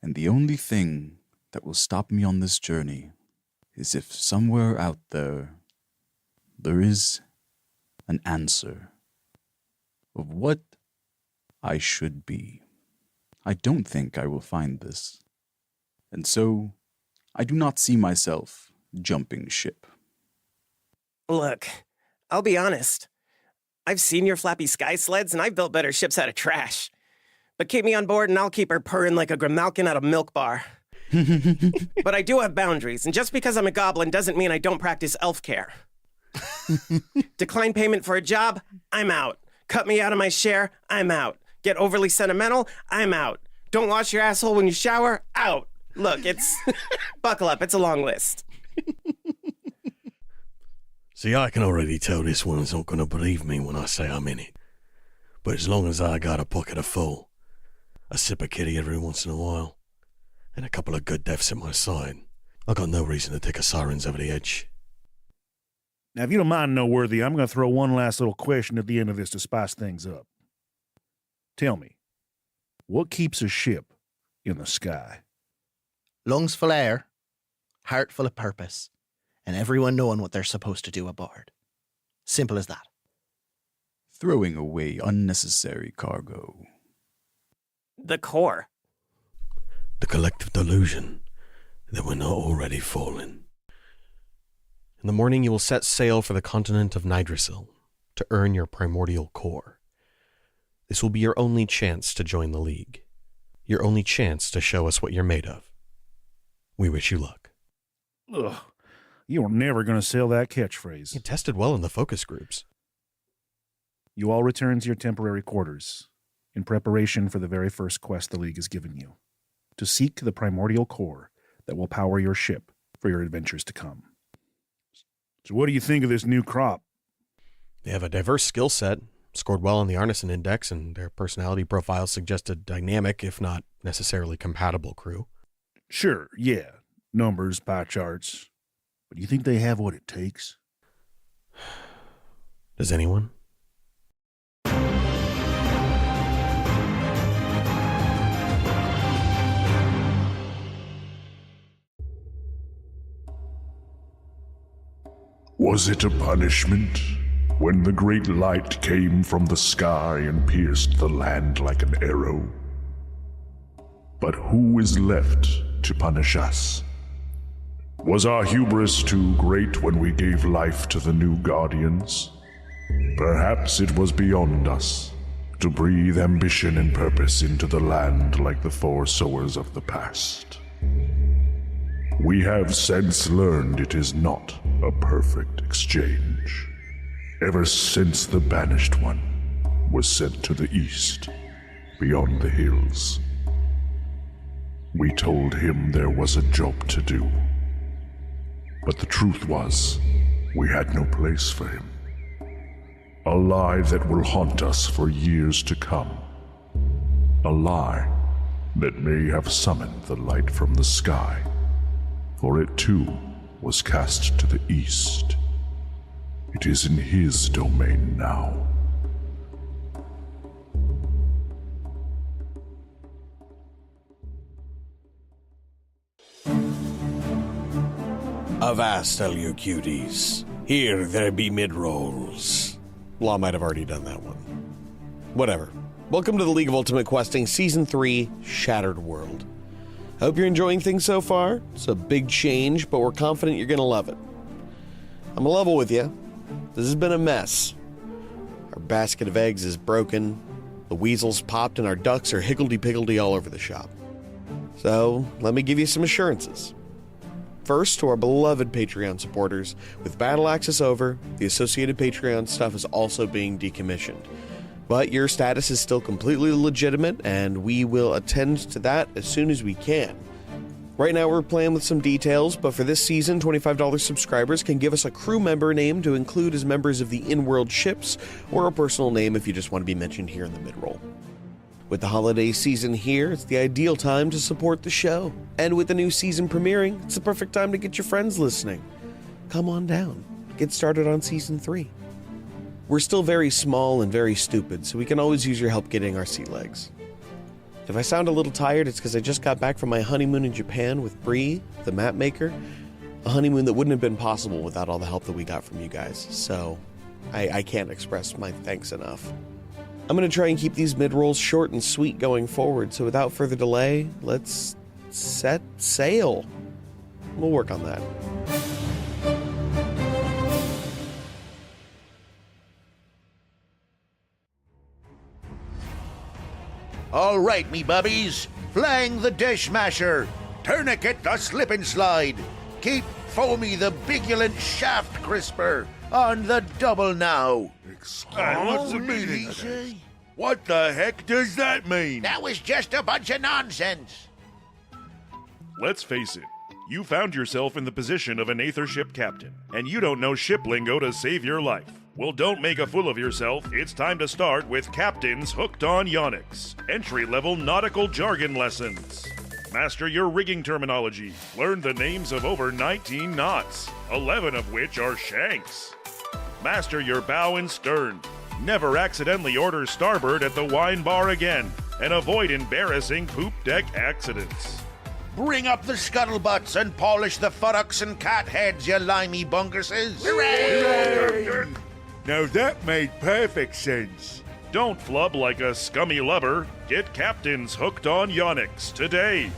Speaker 7: And the only thing that will stop me on this journey is if somewhere out there is an answer of what I should be. I don't think I will find this. And so, I do not see myself jumping ship.
Speaker 9: Look, I'll be honest. I've seen your flappy sky sleds, and I've built better ships out of trash. But keep me on board, and I'll keep her purring like a Grimalkin at a milk bar. But I do have boundaries, and just because I'm a goblin doesn't mean I don't practice elf care. Decline payment for a job, I'm out. Cut me out of my share, I'm out. Get overly sentimental, I'm out. Don't wash your asshole when you shower, out. Look, it's... buckle up, it's a long list.
Speaker 8: See, I can already tell this one's not gonna believe me when I say I'm in it. But as long as I got a pocket of full, a sip of kitty every once in a while, and a couple of good deaths at my side, I got no reason to take a sirens over the edge.
Speaker 4: Now, if you don't mind, Noteworthy, I'm going to throw one last little question at the end of this to spice things up. Tell me, What keeps a ship in the sky?
Speaker 5: Lungs full of air, heart full of purpose, and everyone knowing what they're supposed to do aboard. Simple as that.
Speaker 7: Throwing away unnecessary cargo.
Speaker 9: The core.
Speaker 8: The collective delusion that we're not already fallen.
Speaker 6: In the morning, you will set sail for the continent of Nidrasil to earn your primordial core. This will be your only chance to join the League. Your only chance to show us what you're made of. We wish you luck.
Speaker 4: Ugh. You are never going to sell that catchphrase.
Speaker 6: You tested well in the focus groups.
Speaker 4: You all return to your temporary quarters in preparation for the very first quest the League has given you, to seek the primordial core that will power your ship for your adventures to come. So what do you think of this new crop?
Speaker 6: They have a diverse skill set, scored well on the Arneson Index, and their personality profiles suggest a dynamic, if not necessarily compatible crew.
Speaker 4: Sure, yeah. Numbers, pie charts. But do you think they have what it takes?
Speaker 6: Does anyone?
Speaker 10: Was it a punishment when the great light came from the sky and pierced the land like an arrow? But who is left to punish us? Was our hubris too great when we gave life to the new guardians? Perhaps it was beyond us to breathe ambition and purpose into the land like the foresowers of the past. We have since learned it is not a perfect exchange. Ever since the Banished One was sent to the east, beyond the hills, we told him there was a job to do. But the truth was, we had no place for him. A lie that will haunt us for years to come. A lie that may have summoned the light from the sky, for it too was cast to the east. It is in his domain now.
Speaker 8: Avast, LUQs. Here there be mid-rolls.
Speaker 6: Law might have already done that one. Whatever. Welcome to the League of Ultimate Questing Season 3, Shattered World. I hope you're enjoying things so far. It's a big change, but we're confident you're going to love it. I'm a level with you. This has been a mess. Our basket of eggs is broken, the weasels popped, and our ducks are higgledy-piggledy all over the shop. So, let me give you some assurances. First, to our beloved Patreon supporters, with Battle Access over, the associated Patreon stuff is also being decommissioned. But your status is still completely legitimate, and we will attend to that as soon as we can. Right now we're playing with some details, but for this season, $25 subscribers can give us a crew member name to include as members of the in-world ships, or a personal name if you just want to be mentioned here in the mid-roll. With the holiday season here, it's the ideal time to support the show. And with the new season premiering, it's the perfect time to get your friends listening. Come on down. Get started on Season 3. We're still very small and very stupid, so we can always use your help getting our sea legs. If I sound a little tired, it's because I just got back from my honeymoon in Japan with Bree, the map maker. A honeymoon that wouldn't have been possible without all the help that we got from you guys, so I can't express my thanks enough. I'm going to try and keep these mid-rolls short and sweet going forward, so without further delay, let's set sail. We'll work on that.
Speaker 3: All right, me bubbies. Flang the Dish Masher. Tourniquet the Slip and Slide. Keep Foamy the Bigulent Shaft Crisper on the double now.
Speaker 10: What's the meaning? What the heck does that mean?
Speaker 3: That was just a bunch of nonsense.
Speaker 11: Let's face it, you found yourself in the position of an Aethership captain, and you don't know ship lingo to save your life. Well, don't make a fool of yourself. It's time to start with Captain's Hooked on Yonics, entry-level nautical jargon lessons. Master your rigging terminology. Learn the names of over 19 knots, 11 of which are shanks. Master your bow and stern. Never accidentally order starboard at the wine bar again. and avoid embarrassing poop deck accidents.
Speaker 2: Bring up the scuttlebutts and polish the futtocks and cat heads, you limey bunguses.
Speaker 11: Hooray!
Speaker 12: Now that made perfect sense.
Speaker 11: Don't flub like a scummy lover. Get captains hooked on Yonix today.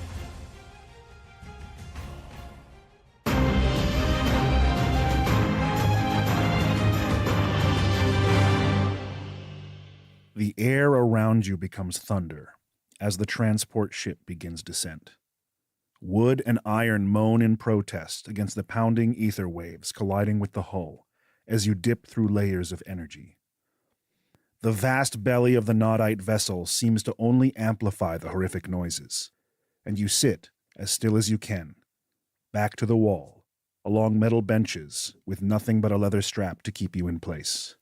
Speaker 4: The air around you becomes thunder as the transport ship begins descent. Wood and iron moan in protest against the pounding ether waves colliding with the hull as you dip through layers of energy. The vast belly of the Nodite vessel seems to only amplify the horrific noises, and you sit as still as you can, back to the wall, along metal benches with nothing but a leather strap to keep you in place.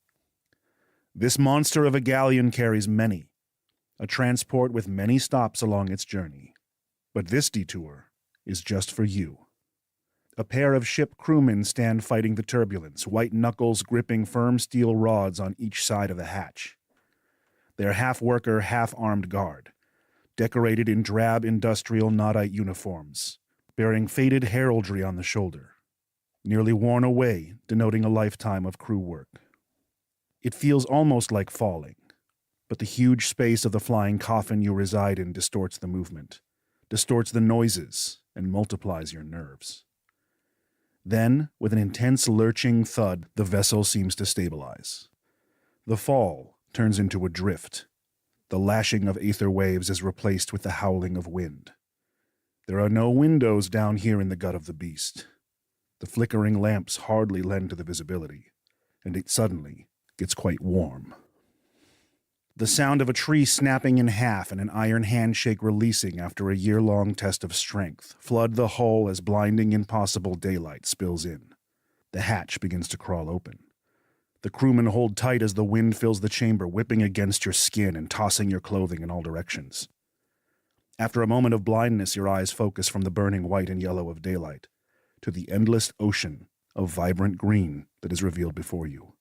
Speaker 4: This monster of a galleon carries many, a transport with many stops along its journey. But this detour is just for you. A pair of ship crewmen stand fighting the turbulence, white knuckles gripping firm steel rods on each side of the hatch. They're half-worker, half-armed guard, decorated in drab industrial Nodite uniforms, bearing faded heraldry on the shoulder, nearly worn away, denoting a lifetime of crew work. It feels almost like falling, but the huge space of the flying coffin you reside in distorts the movement, distorts the noises, and multiplies your nerves. Then, with an intense lurching thud, the vessel seems to stabilize. The fall turns into a drift. The lashing of aether waves is replaced with the howling of wind. There are no windows down here in the gut of the beast. The flickering lamps hardly lend to the visibility, and it suddenly gets quite warm. The sound of a tree snapping in half and an iron handshake releasing after a year-long test of strength flood the hull as blinding, impossible daylight spills in. The hatch begins to crawl open. The crewmen hold tight as the wind fills the chamber, whipping against your skin and tossing your clothing in all directions. After a moment of blindness, your eyes focus from the burning white and yellow of daylight to the endless ocean of vibrant green that is revealed before you,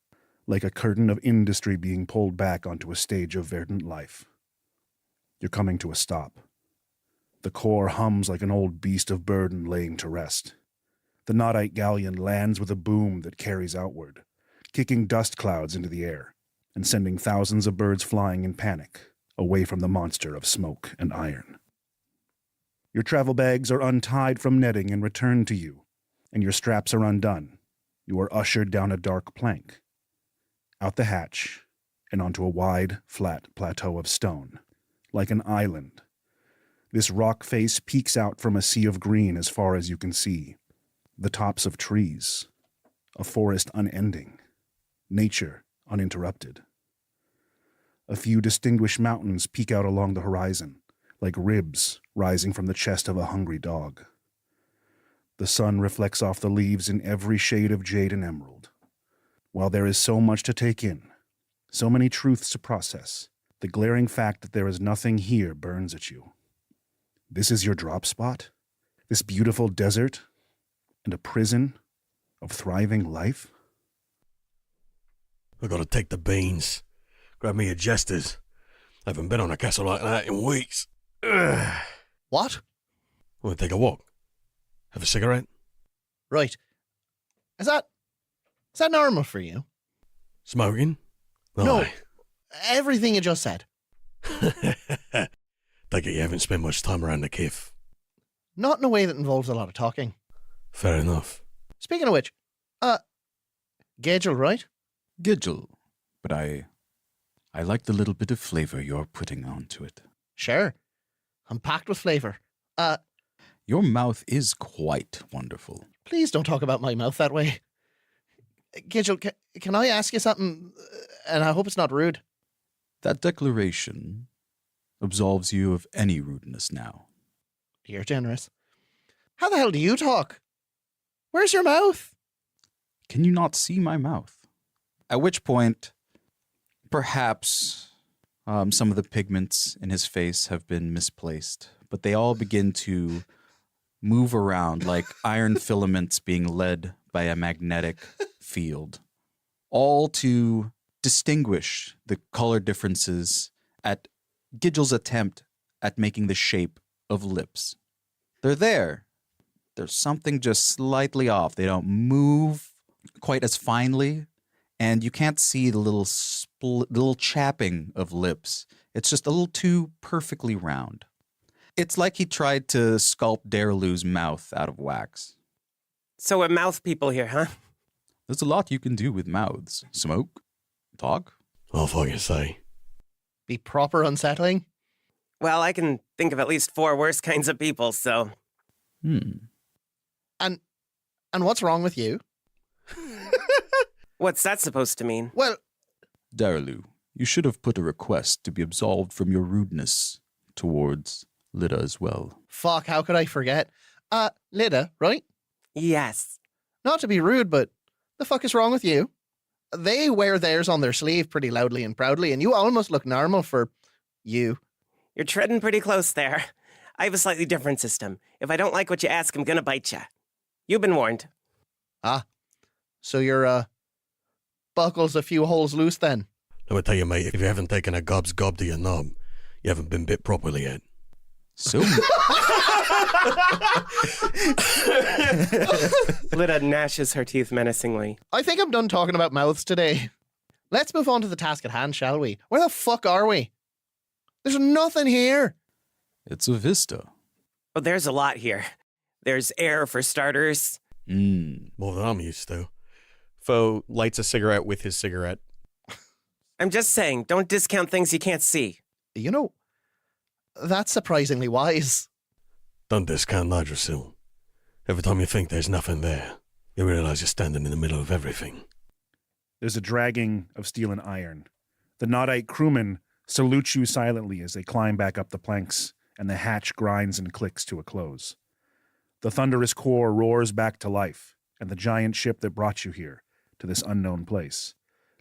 Speaker 4: like a curtain of industry being pulled back onto a stage of verdant life. You're coming to a stop. The core hums like an old beast of burden laying to rest. The Nodite galleon lands with a boom that carries outward, kicking dust clouds into the air and sending thousands of birds flying in panic away from the monster of smoke and iron. Your travel bags are untied from netting and returned to you, and your straps are undone. You are ushered down a dark plank, out the hatch, and onto a wide, flat plateau of stone, like an island. This rock face peeks out from a sea of green as far as you can see. The tops of trees, a forest unending, nature uninterrupted. A few distinguished mountains peek out along the horizon, like ribs rising from the chest of a hungry dog. The sun reflects off the leaves in every shade of jade and emerald. While there is so much to take in, so many truths to process, the glaring fact that there is nothing here burns at you. This is your drop spot? This beautiful desert? And a prison of thriving life?
Speaker 8: I gotta take the beans. Grab me a jester's. I haven't been on a castle like that in weeks. Ugh.
Speaker 5: What?
Speaker 8: I want to take a walk. Have a cigarette?
Speaker 5: Right. Is that normal for you?
Speaker 8: Smoking?
Speaker 5: No.
Speaker 8: Aye.
Speaker 5: Everything you just said.
Speaker 8: Take it you haven't spent much time around the cliff.
Speaker 5: Not in a way that involves a lot of talking.
Speaker 8: Fair enough.
Speaker 5: Speaking of which, Gagel, right?
Speaker 7: Gidgel, but I like the little bit of flavor you're putting onto it.
Speaker 5: Sure. I'm packed with flavor.
Speaker 7: Your mouth is quite wonderful.
Speaker 5: Please don't talk about my mouth that way. Gagel, can I ask you something? And I hope it's not rude.
Speaker 7: That declaration absolves you of any rudeness now.
Speaker 5: You're generous. How the hell do you talk? Where's your mouth?
Speaker 7: Can you not see my mouth? At which point, perhaps some of the pigments in his face have been misplaced, but they all begin to move around like iron filaments being led by a magnetic field, all to distinguish the color differences at Gidgel's attempt at making the shape of lips. They're there. There's something just slightly off. They don't move quite as finely, and you can't see the little chapping of lips. It's just a little too perfectly round. It's like he tried to sculpt Darilu's mouth out of wax.
Speaker 9: So we're mouth people here, huh?
Speaker 7: There's a lot you can do with mouths. Smoke, talk.
Speaker 8: I'll fucking say.
Speaker 5: Be proper unsettling.
Speaker 9: Well, I can think of at least 4 worse kinds of people, so...
Speaker 5: And what's wrong with you?
Speaker 9: What's that supposed to mean?
Speaker 5: Well,
Speaker 7: Darilu, you should have put a request to be absolved from your rudeness towards Lida as well.
Speaker 5: fuck, how could I forget? Lida, right?
Speaker 9: Yes.
Speaker 5: Not to be rude, but the fuck is wrong with you? They wear theirs on their sleeve pretty loudly and proudly, and you almost look normal for you.
Speaker 9: You're treading pretty close there. I have a slightly different system. If I don't like what you ask, I'm gonna bite you. You've been warned.
Speaker 5: Ah, so your buckle's a few holes loose then?
Speaker 8: Let me tell you, mate, if you haven't taken a gob's gob to your knob, you haven't been bit properly yet.
Speaker 7: So...
Speaker 9: Lida gnashes her teeth menacingly.
Speaker 5: I think I'm done talking about mouths today. Let's move on to the task at hand, shall we? Where the fuck are we? There's nothing here.
Speaker 7: It's a vista.
Speaker 9: Oh, there's a lot here. There's air for starters.
Speaker 8: More than I'm used to.
Speaker 1: Foe lights a cigarette with his cigarette.
Speaker 9: I'm just saying, don't discount things you can't see.
Speaker 5: You know, that's surprisingly wise.
Speaker 8: Don't discount Yggdrasil. Every time you think there's nothing there, you realize you're standing in the middle of everything.
Speaker 4: There's a dragging of steel and iron. The Nodite crewmen salute you silently as they climb back up the planks, and the hatch grinds and clicks to a close. The thunderous core roars back to life, and the giant ship that brought you here, to this unknown place,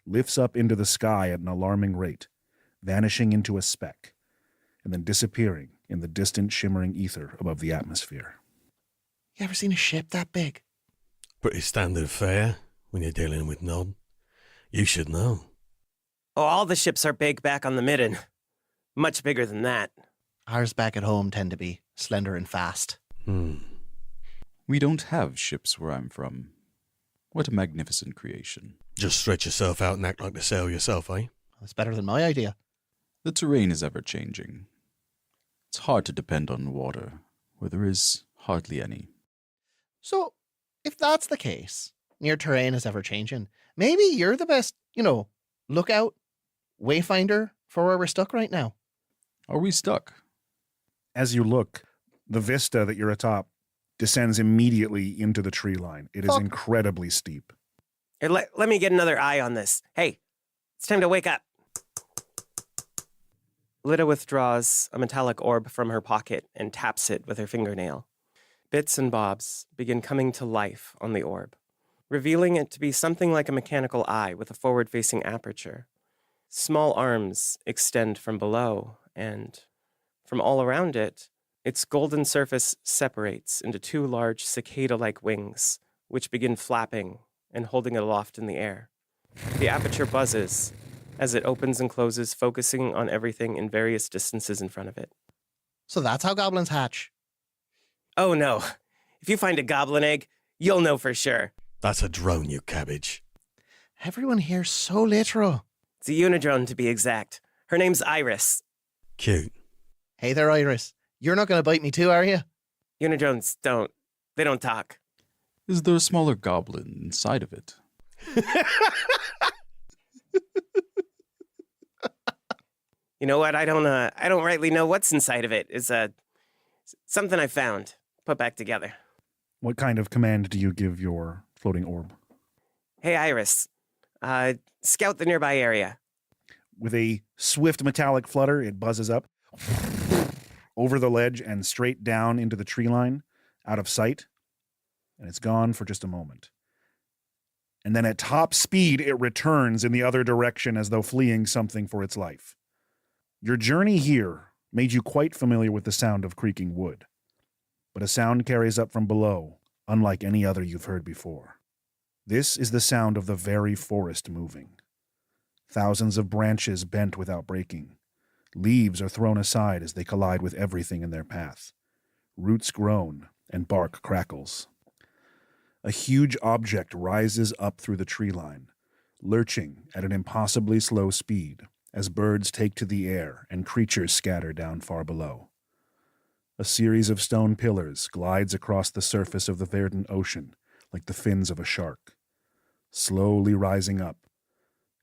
Speaker 4: lifts up into the sky at an alarming rate, vanishing into a speck, and then disappearing in the distant shimmering ether above the atmosphere.
Speaker 5: You ever seen a ship that big?
Speaker 8: Pretty standard fare when you're dealing with Nod. You should know.
Speaker 9: Oh, all the ships are big back on the midden. Much bigger than that.
Speaker 5: Ours back at home tend to be slender and fast.
Speaker 7: We don't have ships where I'm from. What a magnificent creation.
Speaker 8: Just stretch yourself out and act like the sail yourself, eh?
Speaker 5: That's better than my idea.
Speaker 7: The terrain is ever-changing. It's hard to depend on water, where there is hardly any.
Speaker 5: So, if that's the case, your terrain is ever-changing, maybe you're the best, lookout, wayfinder for where we're stuck right now.
Speaker 7: Are we stuck?
Speaker 4: As you look, the vista that you're atop descends immediately into the tree line. It is incredibly steep.
Speaker 9: Here, let me get another eye on this. Hey, it's time to wake up. Lida withdraws a metallic orb from her pocket and taps it with her fingernail. Bits and bobs begin coming to life on the orb, revealing it to be something like a mechanical eye with a forward-facing aperture. Small arms extend from below, and from all around it, its golden surface separates into 2 large cicada-like wings, which begin flapping and holding it aloft in the air. The aperture buzzes as it opens and closes, focusing on everything in various distances in front of it.
Speaker 5: So that's how goblins hatch.
Speaker 9: Oh no. If you find a goblin egg, you'll know for sure.
Speaker 8: That's a drone, you cabbage.
Speaker 5: Everyone here's so literal.
Speaker 9: It's a unidrone, to be exact. Her name's Iris.
Speaker 8: Cute.
Speaker 5: Hey there, Iris. You're not going to bite me too, are you?
Speaker 9: Unidrones they don't talk.
Speaker 7: Is there a smaller goblin inside of it?
Speaker 9: You know what? I don't rightly know what's inside of it. It's something I found, put back together.
Speaker 4: What kind of command do you give your floating orb?
Speaker 9: Hey, Iris. Scout the nearby area.
Speaker 4: With a swift metallic flutter, it buzzes up over the ledge and straight down into the tree line, out of sight, and it's gone for just a moment. And then at top speed, it returns in the other direction as though fleeing something for its life. Your journey here made you quite familiar with the sound of creaking wood, but a sound carries up from below, unlike any other you've heard before. This is the sound of the very forest moving. Thousands of branches bent without breaking, Leaves are thrown aside as they collide with everything in their path. Roots groan and bark crackles. A huge object rises up through the tree line, lurching at an impossibly slow speed as birds take to the air and creatures scatter down far below. A series of stone pillars glides across the surface of the verdant ocean like the fins of a shark, slowly rising up,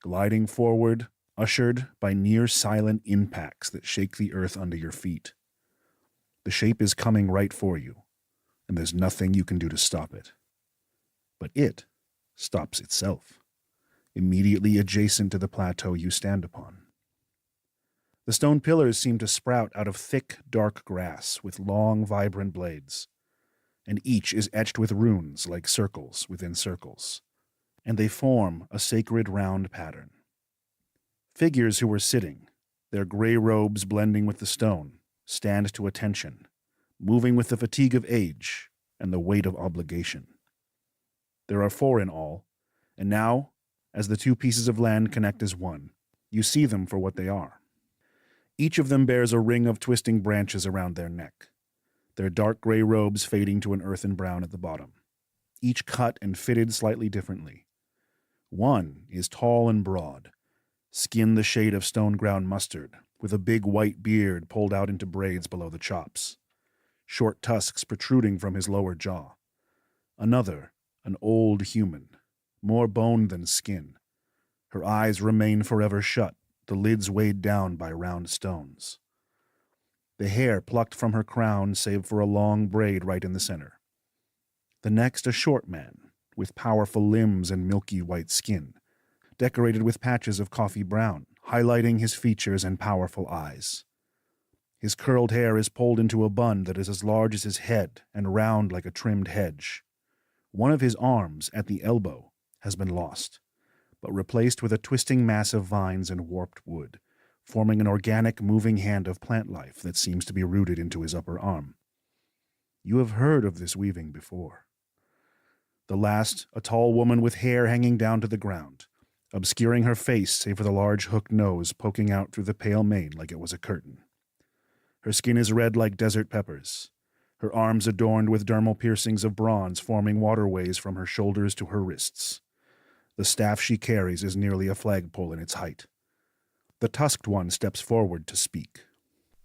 Speaker 4: gliding forward, ushered by near-silent impacts that shake the earth under your feet. The shape is coming right for you, and there's nothing you can do to stop it. But it stops itself, immediately adjacent to the plateau you stand upon. The stone pillars seem to sprout out of thick, dark grass with long, vibrant blades, and each is etched with runes like circles within circles, and they form a sacred round pattern. Figures who are sitting, their gray robes blending with the stone, stand to attention, moving with the fatigue of age and the weight of obligation. There are 4 in all, and now, as the 2 pieces of land connect as one, you see them for what they are. Each of them bears a ring of twisting branches around their neck, their dark gray robes fading to an earthen brown at the bottom, each cut and fitted slightly differently. One is tall and broad, skin the shade of stone-ground mustard, with a big white beard pulled out into braids below the chops, short tusks protruding from his lower jaw. Another, an old human, more bone than skin. Her eyes remain forever shut, the lids weighed down by round stones. The hair plucked from her crown save for a long braid right in the center. The next a short man, with powerful limbs and milky white skin, decorated with patches of coffee brown, highlighting his features and powerful eyes. His curled hair is pulled into a bun that is as large as his head and round like a trimmed hedge. One of his arms, at the elbow, has been lost, but replaced with a twisting mass of vines and warped wood, forming an organic moving hand of plant life that seems to be rooted into his upper arm. You have heard of this weaving before. The last, a tall woman with hair hanging down to the ground, obscuring her face save for the large hooked nose poking out through the pale mane like it was a curtain. Her skin is red like desert peppers, her arms adorned with dermal piercings of bronze forming waterways from her shoulders to her wrists. The staff she carries is nearly a flagpole in its height. The tusked one steps forward to speak.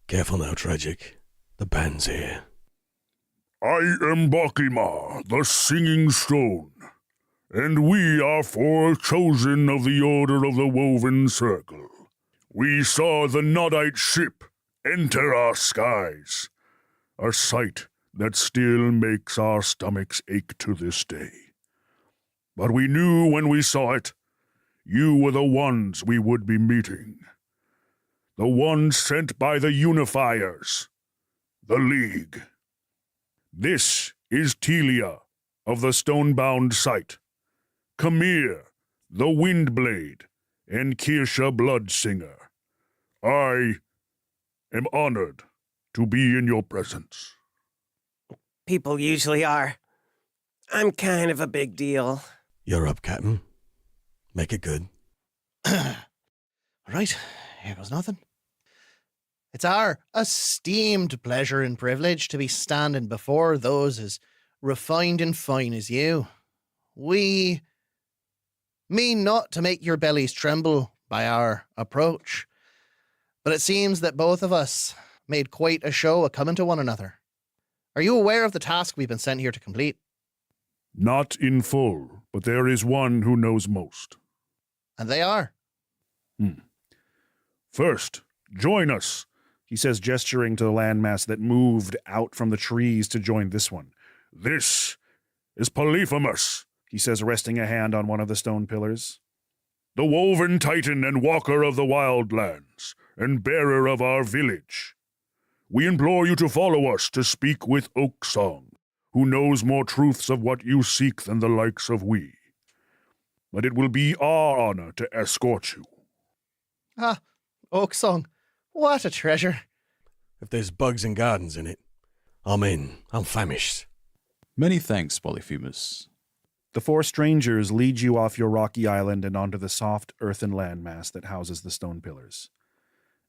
Speaker 8: Careful now, Tragic. The band's here.
Speaker 10: I am Bakima, the Singing Stone, and we are 4 chosen of the Order of the Woven Circle. We saw the Nodite ship enter our skies, a sight that still makes our stomachs ache to this day. But we knew when we saw it, you were the ones we would be meeting. The ones sent by the Unifiers, the League. This is Telia of the Stonebound Site, Kamir, the Windblade, and Kirsha Bloodsinger. I am honored to be in your presence.
Speaker 9: People usually are. I'm kind of a big deal.
Speaker 8: You're up, Captain. Make it good.
Speaker 5: Right, here goes nothing. It's our esteemed pleasure and privilege to be standing before those as refined and fine as you. We mean not to make your bellies tremble by our approach, but it seems that both of us made quite a show of coming to one another. Are you aware of the task we've been sent here to complete?
Speaker 10: Not in full, but there is one who knows most.
Speaker 5: And they are?
Speaker 10: First, join us,
Speaker 4: he says, gesturing to the landmass that moved out from the trees to join this one.
Speaker 10: This is Polyphemus,
Speaker 4: he says, resting a hand on one of the stone pillars.
Speaker 10: The woven titan and walker of the wildlands, and bearer of our village. We implore you to follow us to speak with Oaksong, who knows more truths of what you seek than the likes of we. But it will be our honor to escort you.
Speaker 5: Ah, Oaksong, what a treasure.
Speaker 8: If there's bugs and gardens in it, I'm in. I'm famished.
Speaker 7: Many thanks, Polyphemus.
Speaker 4: The 4 strangers lead you off your rocky island and onto the soft earthen landmass that houses the stone pillars.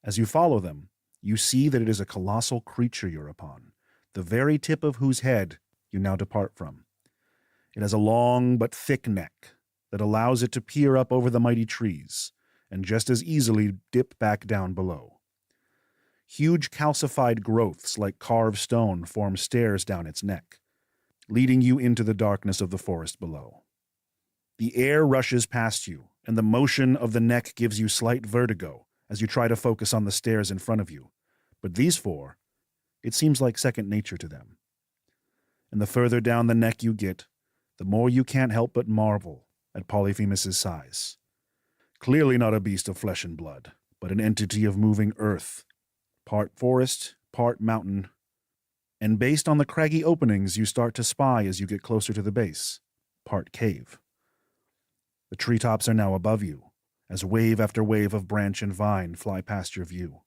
Speaker 4: As you follow them, you see that it is a colossal creature you're upon, the very tip of whose head you now depart from. It has a long but thick neck that allows it to peer up over the mighty trees and just as easily dip back down below. Huge calcified growths like carved stone form stairs down its neck, leading you into the darkness of the forest below. The air rushes past you, and the motion of the neck gives you slight vertigo as you try to focus on the stairs in front of you. But these four, it seems like second nature to them. And the further down the neck you get, the more you can't help but marvel at Polyphemus's size. Clearly not a beast of flesh and blood, but an entity of moving earth, part forest, part mountain, and based on the craggy openings you start to spy as you get closer to the base, part cave. The treetops are now above you, as wave after wave of branch and vine fly past your view.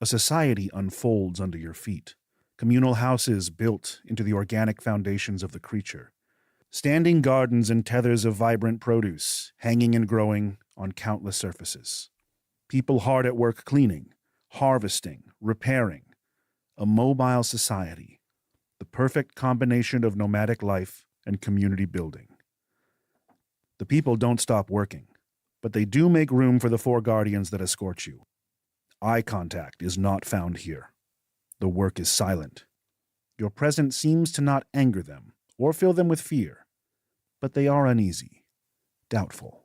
Speaker 4: A society unfolds under your feet, communal houses built into the organic foundations of the creature, standing gardens and tethers of vibrant produce, hanging and growing on countless surfaces. People hard at work cleaning, harvesting, repairing. A mobile society, the perfect combination of nomadic life and community building. The people don't stop working, but they do make room for the four guardians that escort you. Eye contact is not found here. The work is silent. Your presence seems to not anger them or fill them with fear, but they are uneasy, doubtful.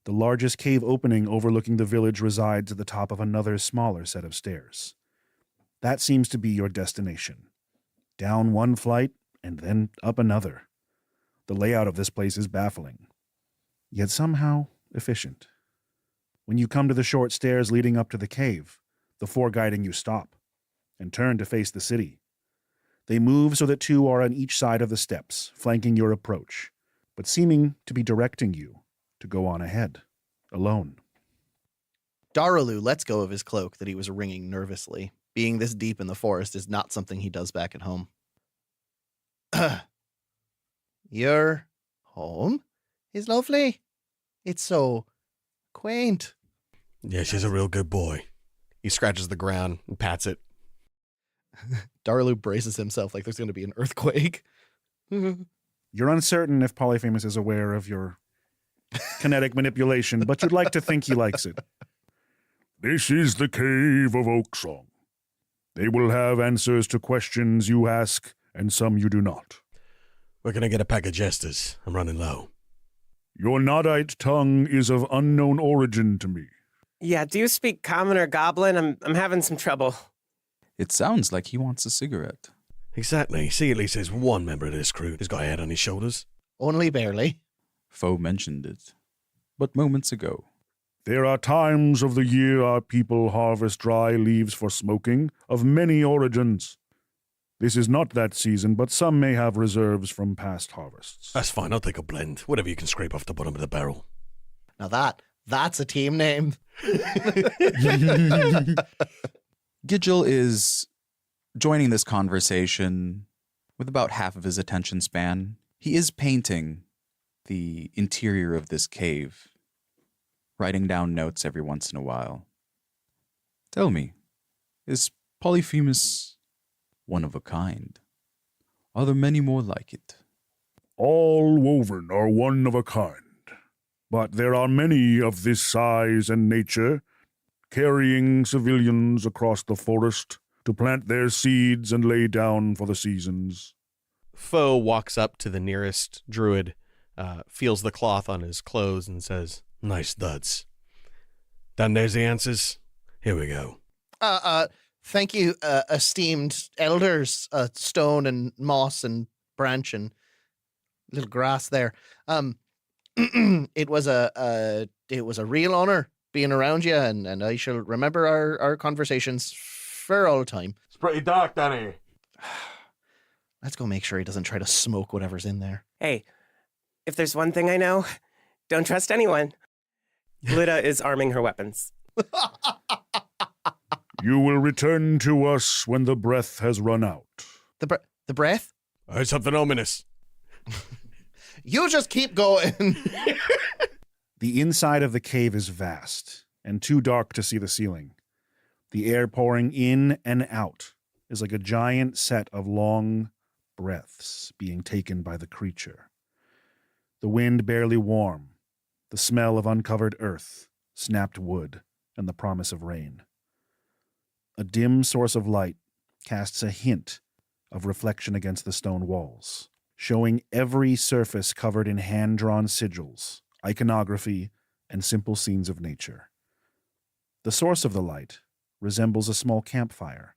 Speaker 4: The largest cave opening overlooking the village resides at the top of another smaller set of stairs. That seems to be your destination. Down one flight and then up another. The layout of this place is baffling, yet somehow efficient. When you come to the short stairs leading up to the cave, the four guiding you stop and turn to face the city. They move so that two are on each side of the steps, flanking your approach, but seeming to be directing you to go on ahead, alone.
Speaker 5: Daralu lets go of his cloak that he was wringing nervously. Being this deep in the forest is not something he does back at home. Your home is lovely. It's so quaint.
Speaker 6: Yeah, she's a real good boy. He scratches the ground and pats it.
Speaker 5: Daralu braces himself like there's going to be an earthquake.
Speaker 4: You're uncertain if Polyphemus is aware of your kinetic manipulation, but you'd like to think he likes it.
Speaker 10: This is the cave of Oaksong. They will have answers to questions you ask and some you do not.
Speaker 6: We're going to get a pack of jesters. I'm running low.
Speaker 10: Your Nodite tongue is of unknown origin to me.
Speaker 9: Yeah, do you speak common or goblin? I'm having some trouble.
Speaker 7: It sounds like he wants a cigarette.
Speaker 6: Exactly. See, at least there's one member of this crew who's got a head on his shoulders.
Speaker 5: Only barely.
Speaker 7: Foe mentioned it, but moments ago.
Speaker 10: There are times of the year our people harvest dry leaves for smoking, of many origins. This is not that season, but some may have reserves from past harvests.
Speaker 6: That's fine. I'll take a blend. Whatever you can scrape off the bottom of the barrel.
Speaker 5: Now that's a team name.
Speaker 7: Gidgel is joining this conversation with about half of his attention span. He is painting the interior of this cave, writing down notes every once in a while. Tell me, is Polyphemus one of a kind? Are there many more like it?
Speaker 10: All woven are one of a kind, but there are many of this size and nature, carrying civilians across the forest to plant their seeds and lay down for the seasons.
Speaker 6: Foe walks up to the nearest druid, feels the cloth on his clothes and says, "Nice duds. Then there's the answers. Here we go."
Speaker 5: Thank you, esteemed elders, Stone and Moss and Branch and little grass there. It was a real honor being around you, and I shall remember our conversations for all time.
Speaker 8: It's pretty dark down here.
Speaker 5: Let's go make sure he doesn't try to smoke whatever's in there.
Speaker 9: Hey, if there's one thing I know, don't trust anyone. Lita is arming her weapons.
Speaker 10: You will return to us when the breath has run out.
Speaker 5: The breath?
Speaker 6: I heard something ominous.
Speaker 5: You just keep going.
Speaker 4: The inside of the cave is vast and too dark to see the ceiling, The air pouring in and out is like a giant set of long breaths being taken by the creature. The wind barely warm, the smell of uncovered earth, snapped wood, and the promise of rain. A dim source of light casts a hint of reflection against the stone walls, showing every surface covered in hand-drawn sigils, iconography, and simple scenes of nature. The source of the light resembles a small campfire,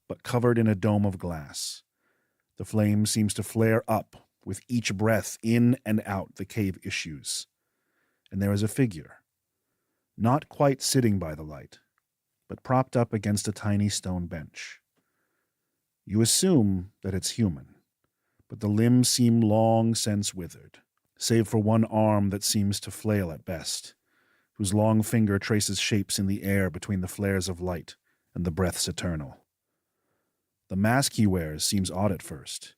Speaker 4: but covered in a dome of glass. The flame seems to flare up with each breath in and out the cave issues. And there is a figure, not quite sitting by the light, but propped up against a tiny stone bench. You assume that it's human, but the limbs seem long since withered, save for one arm that seems to flail at best, whose long finger traces shapes in the air between the flares of light and the breaths eternal. The mask he wears seems odd at first.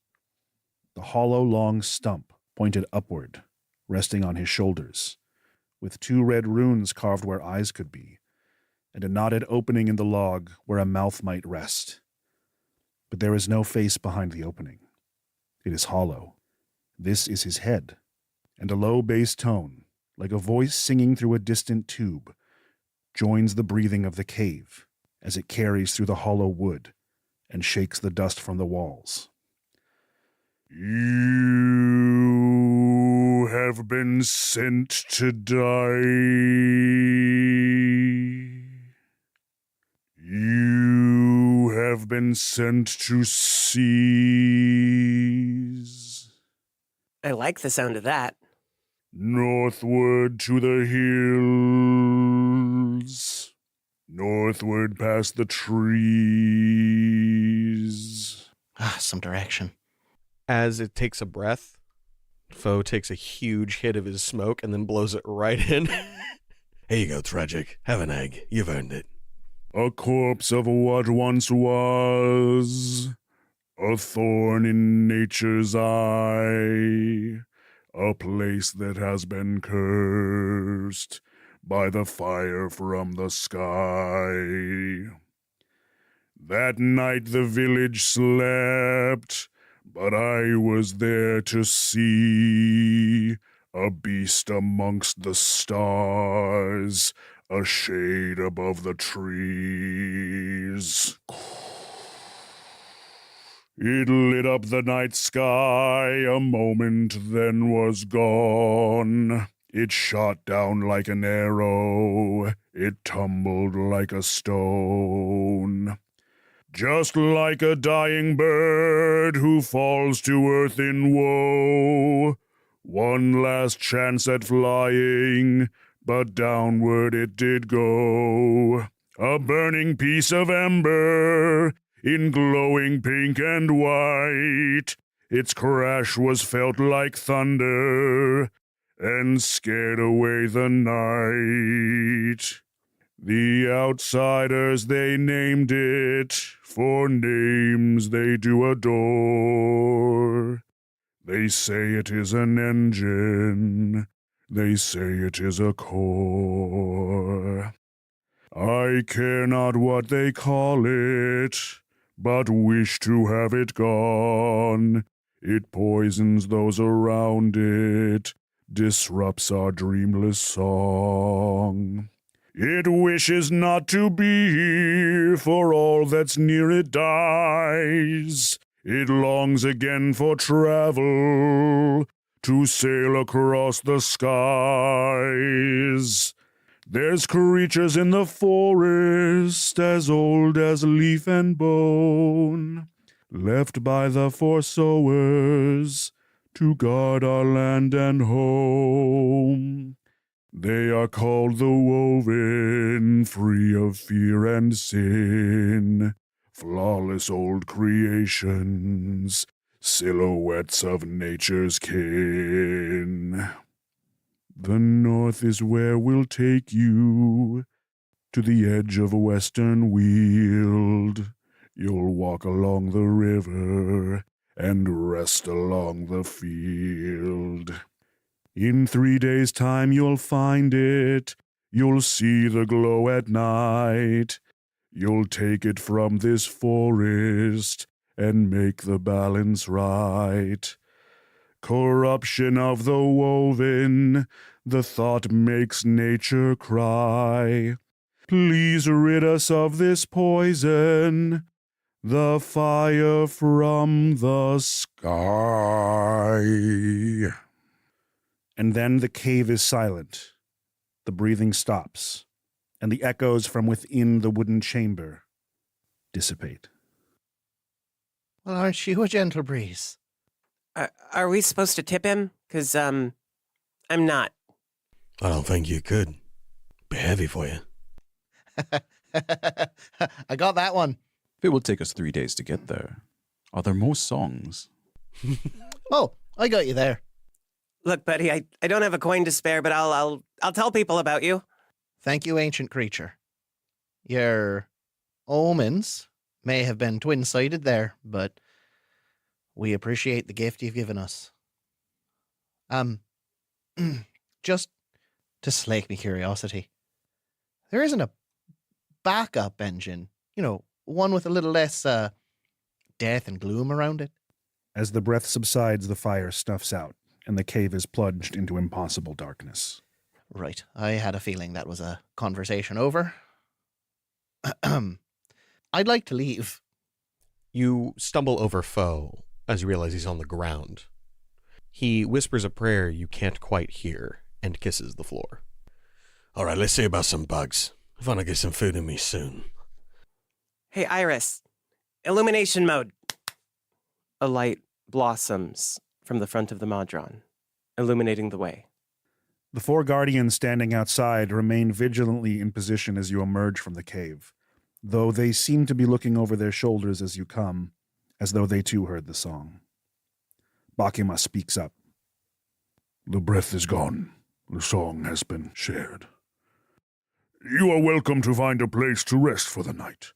Speaker 4: The hollow, long stump pointed upward, resting on his shoulders, with 2 red runes carved where eyes could be, and a knotted opening in the log where a mouth might rest. But there is no face behind the opening. It is hollow. This is his head, and a low bass tone, like a voice singing through a distant tube, joins the breathing of the cave as it carries through the hollow wood and shakes the dust from the walls. You have been sent to die. You have been sent to seize.
Speaker 9: I like the sound of that.
Speaker 10: Northward to the hills. Northward past the trees.
Speaker 5: Some direction.
Speaker 6: As it takes a breath, Foe takes a huge hit of his smoke and then blows it right in.
Speaker 8: Here you go, Tragic. Have an egg. You've earned it.
Speaker 10: A corpse of what once was, a thorn in nature's eye, a place that has been cursed by the fire from the sky. That night the village slept, but I was there to see a beast amongst the stars, a shade above the trees. It lit up the night sky a moment, then was gone. It shot down like an arrow, it tumbled like a stone. Just like a dying bird who falls to earth in woe. One last chance at flying, but downward it did go. A burning piece of ember, in glowing pink and white. Its crash was felt like thunder, and scared away the night. The outsiders, they named it, for names they do adore. They say it is an engine, they say it is a core. I care not what they call it, but wish to have it gone. It poisons those around it, disrupts our dreamless song. It wishes not to be here, for all that's near it dies. It longs again for travel, to sail across the skies. There's creatures in the forest, as old as leaf and bone, left by the foresowers, to guard our land and home. They are called the Woven, free of fear and sin, flawless old creations, silhouettes of nature's kin. The north is where we'll take you, to the edge of western Weald. You'll walk along the river, and rest along the field. In 3 days' time you'll find it, you'll see the glow at night. You'll take it from this forest and make the balance right. Corruption of the woven, the thought makes nature cry. Please rid us of this poison, the fire from the sky.
Speaker 4: And then the cave is silent. The breathing stops, and the echoes from within the wooden chamber dissipate.
Speaker 5: Well, aren't you a gentle breeze?
Speaker 9: Are we supposed to tip him? 'Cause, I'm not.
Speaker 8: I don't think you could. Be heavy for you.
Speaker 5: I got that one.
Speaker 7: It will take us 3 days to get there. Are there more songs?
Speaker 5: Oh, I got you there.
Speaker 9: Look, buddy, I don't have a coin to spare, but I'll tell people about you.
Speaker 5: Thank you, ancient creature. Your omens may have been twin-sided there, but we appreciate the gift you've given us. Just to slake me curiosity, there isn't a backup engine, one with a little less death and gloom around it?
Speaker 4: As the breath subsides, the fire snuffs out, and the cave is plunged into impossible darkness.
Speaker 5: Right. I had a feeling that was a conversation over. I'd like to leave.
Speaker 6: You stumble over Foe as you realize he's on the ground. He whispers a prayer you can't quite hear and kisses the floor.
Speaker 8: All right, let's see about some bugs. I want to get some food in me soon.
Speaker 9: Hey, Iris. Illumination mode. A light blossoms from the front of the Madron, illuminating the way.
Speaker 4: The 4 guardians standing outside remain vigilantly in position as you emerge from the cave, though they seem to be looking over their shoulders as you come, as though they too heard the song. Bakima speaks up.
Speaker 10: The breath is gone. The song has been shared. You are welcome to find a place to rest for the night.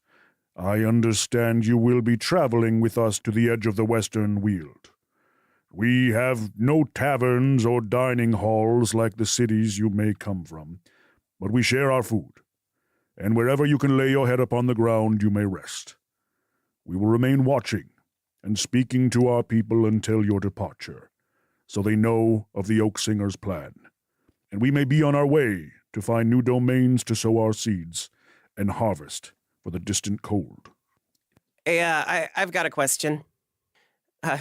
Speaker 10: I understand you will be traveling with us to the edge of the Western Weald. We have no taverns or dining halls like the cities you may come from, but we share our food, and wherever you can lay your head upon the ground, you may rest. We will remain watching and speaking to our people until your departure, so they know of the Oaksinger's plan, and we may be on our way to find new domains to sow our seeds and harvest for the distant cold.
Speaker 9: Hey, I've got a question.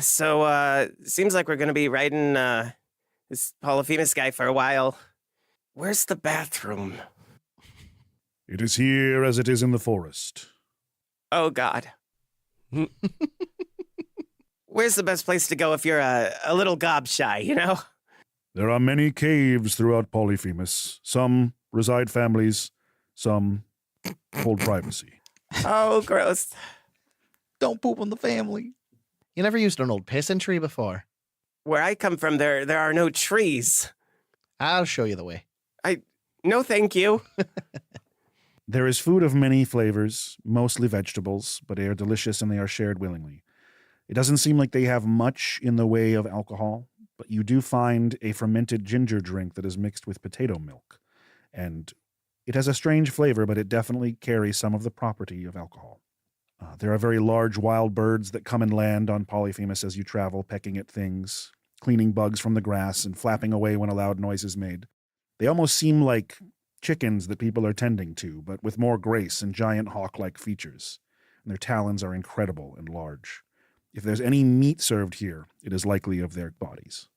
Speaker 9: Seems like we're going to be riding this Polyphemus guy for a while. Where's the bathroom?
Speaker 10: It is here as it is in the forest.
Speaker 9: Oh, God. Where's the best place to go if you're a little gobshy,
Speaker 10: There are many caves throughout Polyphemus. Some reside families, some hold privacy.
Speaker 9: Oh, gross.
Speaker 7: Don't poop on the family.
Speaker 5: You never used an old pissing tree before.
Speaker 9: Where I come from, there are no trees.
Speaker 5: I'll show you the way.
Speaker 9: No, thank you.
Speaker 4: There is food of many flavors, mostly vegetables, but they are delicious and they are shared willingly. It doesn't seem like they have much in the way of alcohol, but you do find a fermented ginger drink that is mixed with potato milk. And it has a strange flavor, but it definitely carries some of the property of alcohol. There are very large wild birds that come and land on Polyphemus as you travel, pecking at things, cleaning bugs from the grass, and flapping away when a loud noise is made. They almost seem like chickens that people are tending to, but with more grace and giant hawk-like features. And their talons are incredible and large. If there's any meat served here, it is likely of their bodies.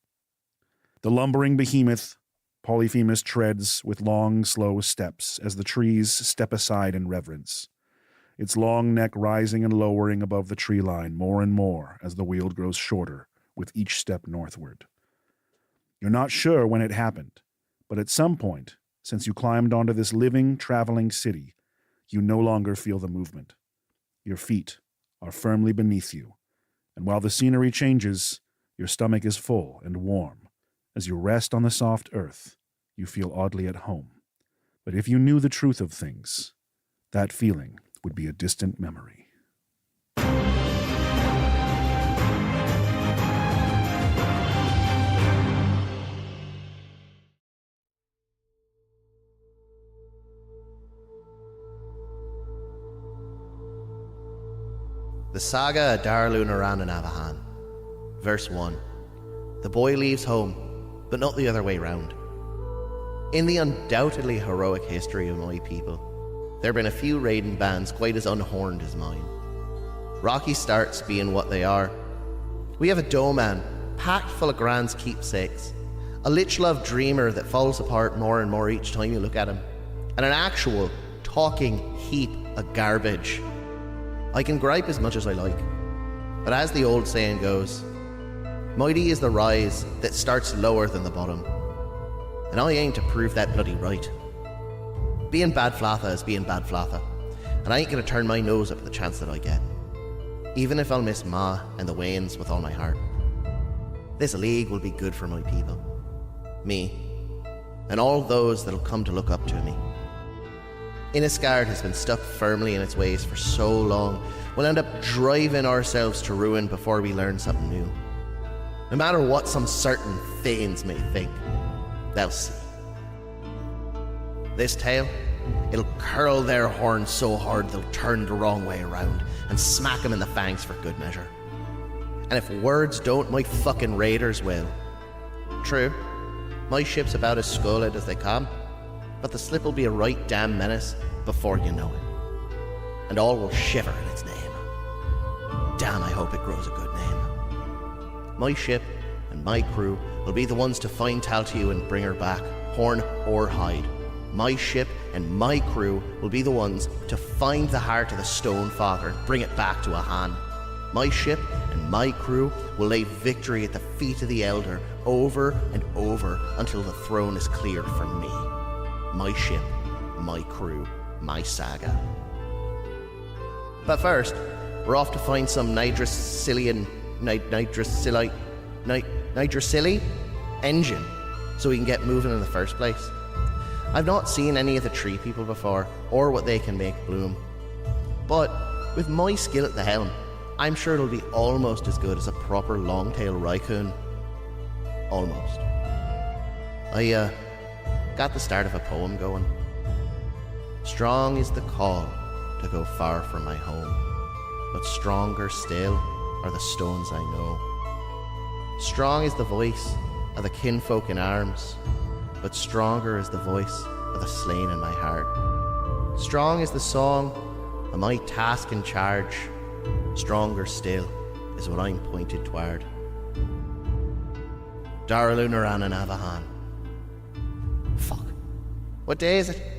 Speaker 4: The lumbering behemoth, Polyphemus treads with long, slow steps as the trees step aside in reverence, its long neck rising and lowering above the tree line more and more as the weald grows shorter with each step northward. You're not sure when it happened, but at some point, since you climbed onto this living, traveling city, you no longer feel the movement. Your feet are firmly beneath you, and while the scenery changes, your stomach is full and warm. As you rest on the soft earth, you feel oddly at home. But if you knew the truth of things, that feeling would be a distant memory.
Speaker 5: The Saga of Darlu Naran and Avahan. Verse 1. The boy leaves home, but not the other way round. In the undoubtedly heroic history of my people, there have been a few raiding bands quite as unhorned as mine. Rocky starts being what they are. We have a doman, packed full of Grand's keepsakes, a lich-loved dreamer that falls apart more and more each time you look at him, and an actual, talking heap of garbage. I can gripe as much as I like, but as the old saying goes, mighty is the rise that starts lower than the bottom. And I aim to prove that bloody right. Being bad flatha is being bad flatha, and I ain't gonna turn my nose up at the chance that I get, even if I'll miss Ma and the Waynes with all my heart. This league will be good for my people, me, and all those that'll come to look up to me. Inniscard has been stuck firmly in its ways for so long, we'll end up driving ourselves to ruin before we learn something new. No matter what some certain Thanes may think, they'll see. This tale, it'll curl their horns so hard they'll turn the wrong way around and smack them in the fangs for good measure. And if words don't, my fucking raiders will. True, my ship's about as scullied as they come, but the slip will be a right damn menace before you know it. And all will shiver in its name. Damn, I hope it grows a good name. My ship and my crew will be the ones to find Taltiu and bring her back, horn or hide. My ship and my crew will be the ones to find the heart of the Stone Father and bring it back to Ahan. My ship and my crew will lay victory at the feet of the Elder over and over until the throne is cleared for me. My ship, my crew, my saga. But first, we're off to find some Nidrasili engine so we can get moving in the first place. I've not seen any of the tree people before, or what they can make bloom. But with my skill at the helm, I'm sure it'll be almost as good as a proper long-tailed raccoon. Almost. I got the start of a poem going. Strong is the call to go far from my home, but stronger still are the stones I know. Strong is the voice of the kinfolk in arms, but stronger is the voice of the slain in my heart. Strong is the song of my task and charge, stronger still is what I'm pointed toward. Darlu Naran and Avahan. Fuck. What day is it?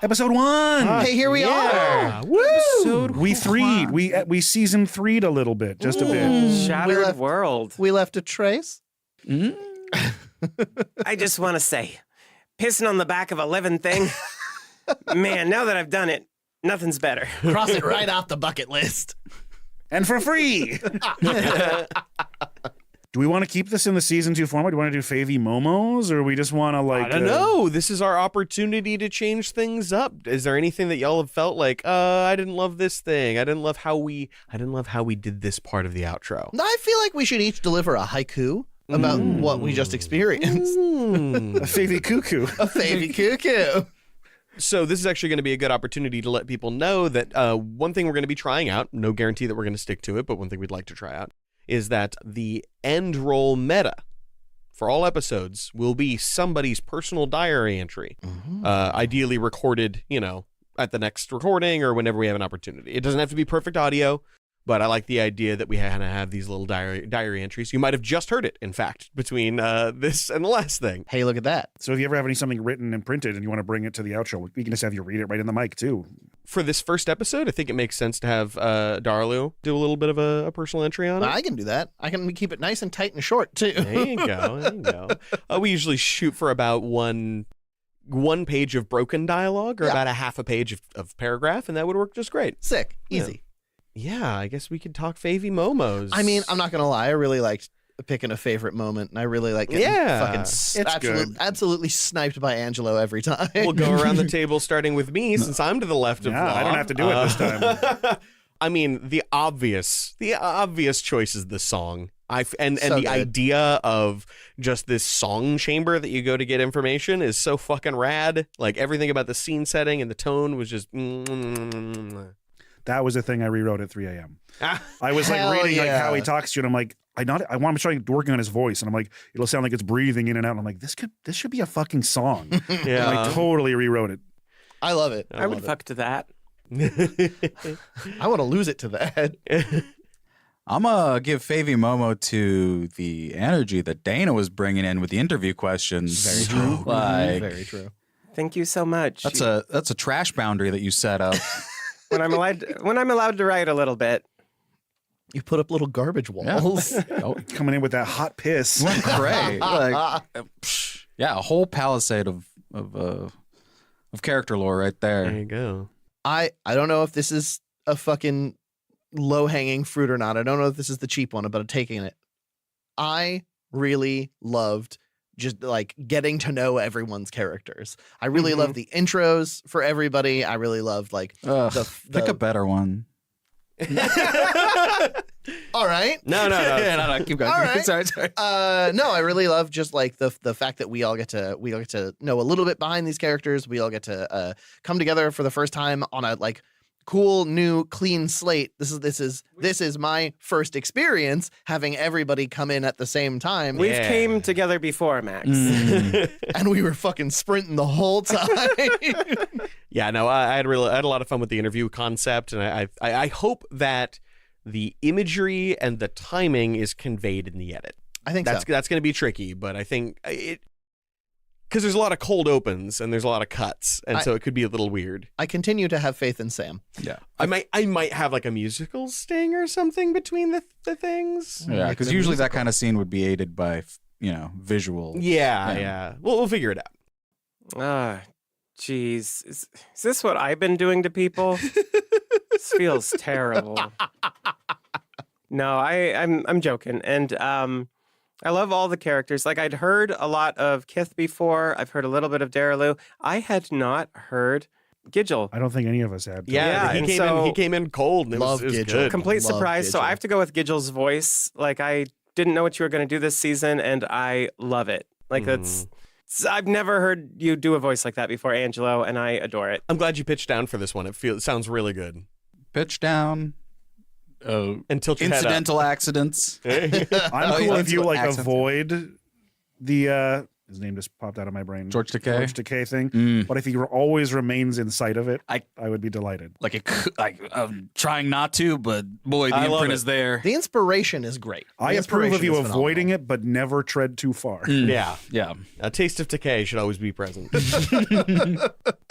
Speaker 4: Episode 1.
Speaker 5: Hey, here we are.
Speaker 4: Woo!
Speaker 9: Episode
Speaker 4: We threed. We season 3'd a little bit, just a bit.
Speaker 9: Shattered world.
Speaker 5: We left a trace.
Speaker 9: I just want to say, pissing on the back of a living thing, man, now that I've done it, nothing's better.
Speaker 5: Cross it right off the bucket list.
Speaker 4: And for free. Do we want to keep this in the season 2 format? Do we want to do Favy Momos, or we just want to like?
Speaker 1: I don't know. This is our opportunity to change things up. Is there anything that y'all have felt like? I didn't love this thing. I didn't love how we did this part of the outro.
Speaker 5: I feel like we should each deliver a haiku about what we just experienced.
Speaker 4: A Favy Cuckoo.
Speaker 5: A Favy Cuckoo.
Speaker 1: So this is actually going to be a good opportunity to let people know that one thing we're going to be trying out, no guarantee that we're going to stick to it, but one thing we'd like to try out, is that the end roll meta for all episodes will be somebody's personal diary entry, ideally recorded, at the next recording or whenever we have an opportunity. It doesn't have to be perfect audio, but I like the idea that we have these little diary entries. You might have just heard it, in fact, between this and the last thing.
Speaker 5: Hey, look at that.
Speaker 4: So if you ever have something written and printed and you want to bring it to the outro, we can just have you read it right in the mic, too.
Speaker 1: For this first episode, I think it makes sense to have Darlu do a little bit of a personal entry on it.
Speaker 5: I can do that. I can keep it nice and tight and short, too.
Speaker 1: There you go. We usually shoot for about one page of broken dialogue or about a half a page of paragraph, and that would work just great.
Speaker 5: Sick. Easy.
Speaker 1: Yeah, I guess we could talk Favy Momos.
Speaker 5: I mean, I'm not going to lie. I really liked picking a favorite moment, and I really like getting absolutely sniped by Angelo every time.
Speaker 1: We'll go around the table starting with me, since I'm to the left of Law.
Speaker 4: I don't have to do it this time.
Speaker 6: I mean, the obvious choice is the song. And
Speaker 5: So
Speaker 6: the
Speaker 5: good.
Speaker 6: idea of just this song chamber that you go to get information is so fucking rad. Like everything about the scene setting and the tone was just.
Speaker 4: That was a thing I rewrote at 3 a.m. I was like
Speaker 5: Hell
Speaker 4: reading like
Speaker 5: yeah.
Speaker 4: how he talks to you, and I'm like, I'm trying working on his voice, and I'm like, it'll sound like it's breathing in and out. And I'm like, this should be a fucking song.
Speaker 6: Yeah.
Speaker 4: And I totally rewrote it.
Speaker 5: I love it.
Speaker 9: I would
Speaker 5: love
Speaker 9: fuck to that.
Speaker 5: it. I want to lose it to that.
Speaker 7: I'm gonna give Favy Momo to the energy that Dana was bringing in with the interview questions.
Speaker 5: Very true.
Speaker 7: Like,
Speaker 5: Very true.
Speaker 9: Thank you so much.
Speaker 7: that's a trash boundary that you set up.
Speaker 9: when I'm allowed to write a little bit.
Speaker 5: You put up little garbage walls.
Speaker 7: Oh,
Speaker 4: Coming in with that hot piss.
Speaker 7: went great. Like, yeah, a whole palisade of character lore right
Speaker 6: There
Speaker 7: there.
Speaker 6: you go.
Speaker 5: I don't know if this is a fucking low-hanging fruit or not. I don't know if this is the cheap one, but I'm taking it. I really loved just like getting to know everyone's characters. I really loved the intros for everybody. I really loved like
Speaker 7: Ugh, pick
Speaker 5: the
Speaker 7: a better one.
Speaker 5: all right.
Speaker 6: No.
Speaker 7: no, keep going.
Speaker 5: All right.
Speaker 7: sorry.
Speaker 5: No, I really love just like the fact that we all get to know a little bit behind these characters. We all get to come together for the first time on a like cool, new, clean slate. This is my first experience having everybody come in at the same time.
Speaker 9: We've came together before, Max.
Speaker 5: And we were fucking sprinting the whole time.
Speaker 6: Yeah, no, I had a lot of fun with the interview concept, and I hope that the imagery and the timing is conveyed in the edit.
Speaker 5: I think
Speaker 6: that's
Speaker 5: so.
Speaker 6: going to be tricky, but I think it because there's a lot of cold opens and there's a lot of cuts, and so it could be a little weird.
Speaker 5: I continue to have faith in Sam.
Speaker 7: Yeah,
Speaker 6: I might have like a musical sting or something between the things.
Speaker 7: yeah, because usually that kind of scene would be aided by visual.
Speaker 6: Yeah. We'll figure it out.
Speaker 9: Ah, jeez. Is this what I've been doing to people? This feels terrible. No, I'm joking. And I love all the characters. Like I'd heard a lot of Kith before. I've heard a little bit of Daraloo. I had not heard Gidgel.
Speaker 4: I don't think any of us had.
Speaker 9: Yeah,
Speaker 6: he
Speaker 9: and
Speaker 6: came in cold, and it was
Speaker 5: Gidgel.
Speaker 6: good.
Speaker 9: Complete
Speaker 5: Love
Speaker 9: surprise. So
Speaker 5: Gidgel.
Speaker 9: I have to go with Gidgel's voice. Like I didn't know what you were going to do this season, and I love it. Like I've never heard you do a voice like that before, Angelo, and I adore it.
Speaker 6: I'm glad you pitched down for this one. It sounds really good.
Speaker 7: Pitch down.
Speaker 6: And tilt your
Speaker 7: Incidental accidents.
Speaker 6: head up.
Speaker 4: I'm cool if you like
Speaker 7: accents.
Speaker 4: avoid the his name just popped out of my brain.
Speaker 7: George Takei.
Speaker 4: George Takei thing.
Speaker 7: Mm.
Speaker 4: But if he always remains in sight of it, I would be delighted.
Speaker 7: I'm trying not to, but boy, the
Speaker 6: I love
Speaker 7: imprint
Speaker 6: it.
Speaker 7: is there.
Speaker 5: The inspiration is great.
Speaker 4: I approve of you avoiding it, but never tread too far.
Speaker 6: Yeah.
Speaker 7: Yeah.
Speaker 6: A taste of decay should always be present.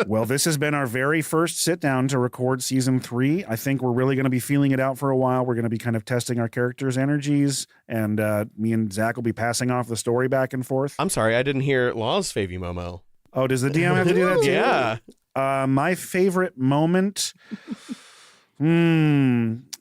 Speaker 4: Well, this has been our very first sit down to record season 3. I think we're really going to be feeling it out for a while. We're going to be kind of testing our characters' energies, and me and Zach will be passing off the story back and forth.
Speaker 6: I'm sorry, I didn't hear Law's Favy Momo.
Speaker 4: Oh, does the DM have to do that too?
Speaker 6: Yeah.
Speaker 4: My favorite moment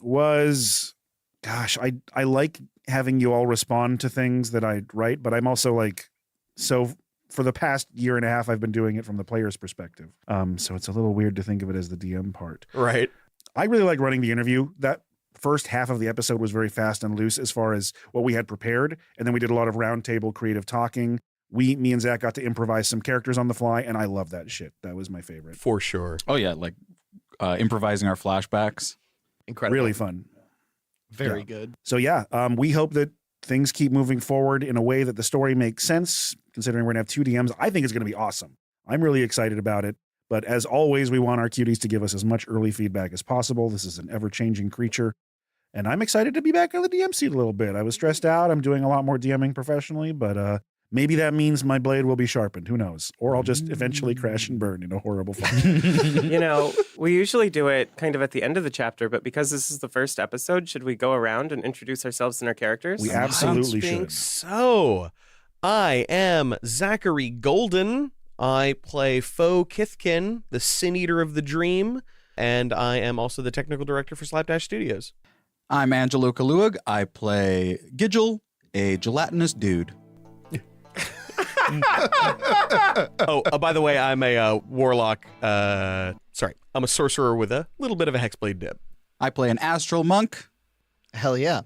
Speaker 4: was, gosh, I like having you all respond to things that I write, but I'm also like, so for the past year and a half, I've been doing it from the player's perspective. So it's a little weird to think of it as the DM part.
Speaker 6: Right.
Speaker 4: I really like running the interview. That first half of the episode was very fast and loose as far as what we had prepared. And then we did a lot of roundtable creative talking. Me and Zach got to improvise some characters on the fly, and I love that shit. That was my favorite.
Speaker 6: For sure.
Speaker 7: Oh yeah, like improvising our flashbacks.
Speaker 5: Incredible.
Speaker 4: Really fun.
Speaker 5: Very
Speaker 4: Yeah.
Speaker 5: good.
Speaker 4: So yeah, we hope that things keep moving forward in a way that the story makes sense, considering we're going to have 2 DMs. I think it's going to be awesome. I'm really excited about it. But as always, we want our cuties to give us as much early feedback as possible. This is an ever-changing creature. And I'm excited to be back on the DM seat a little bit. I was stressed out. I'm doing a lot more DMing professionally, but maybe that means my blade will be sharpened. Who knows? Or I'll just eventually crash and burn in a horrible fashion.
Speaker 9: You know, we usually do it kind of at the end of the chapter, but because this is the first episode, should we go around and introduce ourselves and our characters?
Speaker 4: We absolutely
Speaker 6: Being
Speaker 4: should.
Speaker 6: So, I am Zachary Golden. I play Foe Kithkin, the Sin Eater of the Dream, and I am also the technical director for Slapdash Studios.
Speaker 7: I'm Angelo Kaluag. I play Gidgel, a gelatinous dude.
Speaker 6: By the way, I'm a warlock. I'm a sorcerer with a little bit of a hexblade dip.
Speaker 7: I play an astral monk.
Speaker 5: Hell yeah.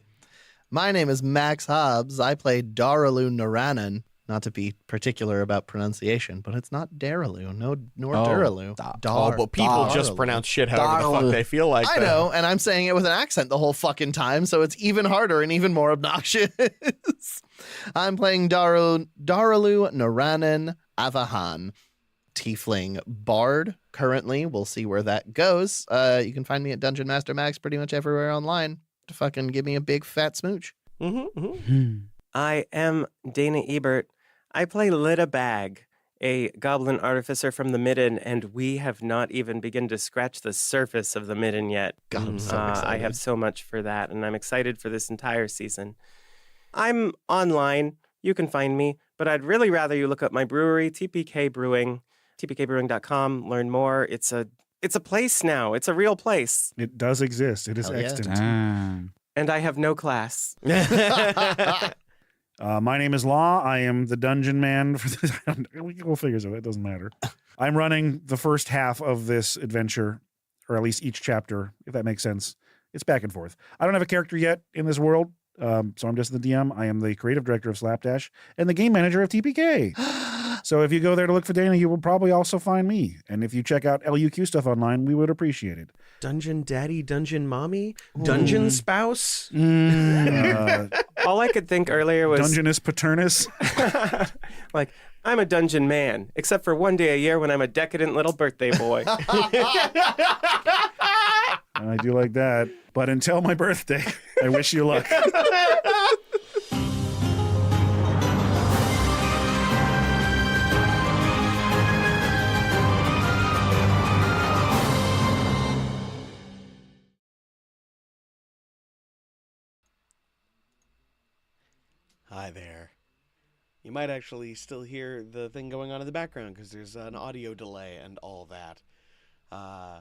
Speaker 5: My name is Max Hobbs. I play Daralu Naranan. Not to be particular about pronunciation, but it's not Daralu, nor Duralu.
Speaker 6: But people just pronounce shit however the fuck they feel like.
Speaker 5: I know, and I'm saying it with an accent the whole fucking time, so it's even harder and even more obnoxious. I'm playing Daralu Naranan Avahan, tiefling bard. Currently, we'll see where that goes. You can find me at Dungeon Master Max pretty much everywhere online to fucking give me a big fat smooch.
Speaker 9: I am Dana Ebert. I play Lida Bag, a goblin artificer from the Midden, and we have not even begun to scratch the surface of the Midden yet.
Speaker 5: God, I'm so excited.
Speaker 9: I have so much for that, and I'm excited for this entire season. I'm online. You can find me, but I'd really rather you look up my brewery, TPK Brewing, tpkbrewing.com, learn more. It's a place now. It's a real place.
Speaker 4: It does exist. It is
Speaker 5: Hell yeah.
Speaker 4: extant.
Speaker 9: And I have no class.
Speaker 4: My name is Law. I am the dungeon man for this. We'll figure it out. It doesn't matter. I'm running the first half of this adventure, or at least each chapter, if that makes sense. It's back and forth. I don't have a character yet in this world, so I'm just the DM. I am the creative director of Slapdash and the game manager of TPK. So if you go there to look for Dana, you will probably also find me. And if you check out LUQ stuff online, we would appreciate it.
Speaker 6: Dungeon daddy, dungeon mommy, dungeon spouse.
Speaker 9: All I could think earlier was
Speaker 4: Dungeness paternus.
Speaker 9: like, I'm a dungeon man, except for one day a year when I'm a decadent little birthday boy.
Speaker 4: I do like that. But until my birthday, I wish you luck.
Speaker 1: Hi there. You might actually still hear the thing going on in the background because there's an audio delay and all that.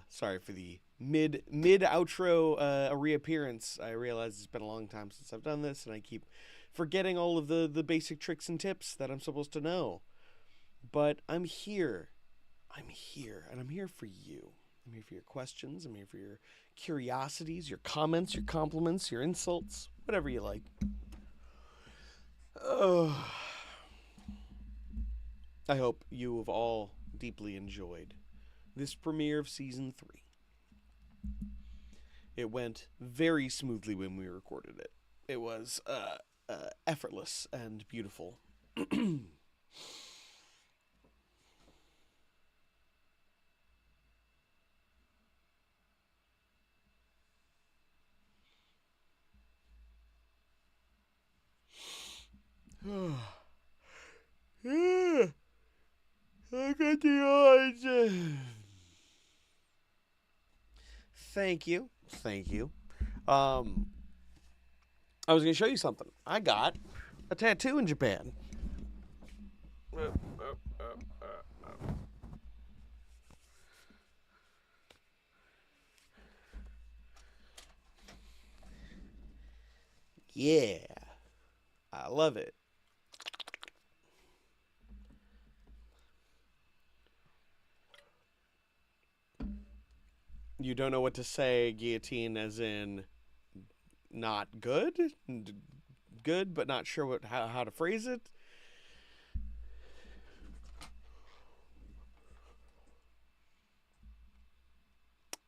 Speaker 1: Sorry for the mid outro reappearance. I realize it's been a long time since I've done this, and I keep forgetting all of the basic tricks and tips that I'm supposed to know. But I'm here. And I'm here for you. I'm here for your questions. I'm here for your curiosities, your comments, your compliments, your insults, whatever you like. I hope you have all deeply enjoyed this premiere of Season 3. It went very smoothly when we recorded it. It was effortless and beautiful. I got the odds. Thank you. I was going to show you something. I got a tattoo in Japan. Yeah. I love it. You don't know what to say, guillotine, as in not good? Good, but not sure how to phrase it?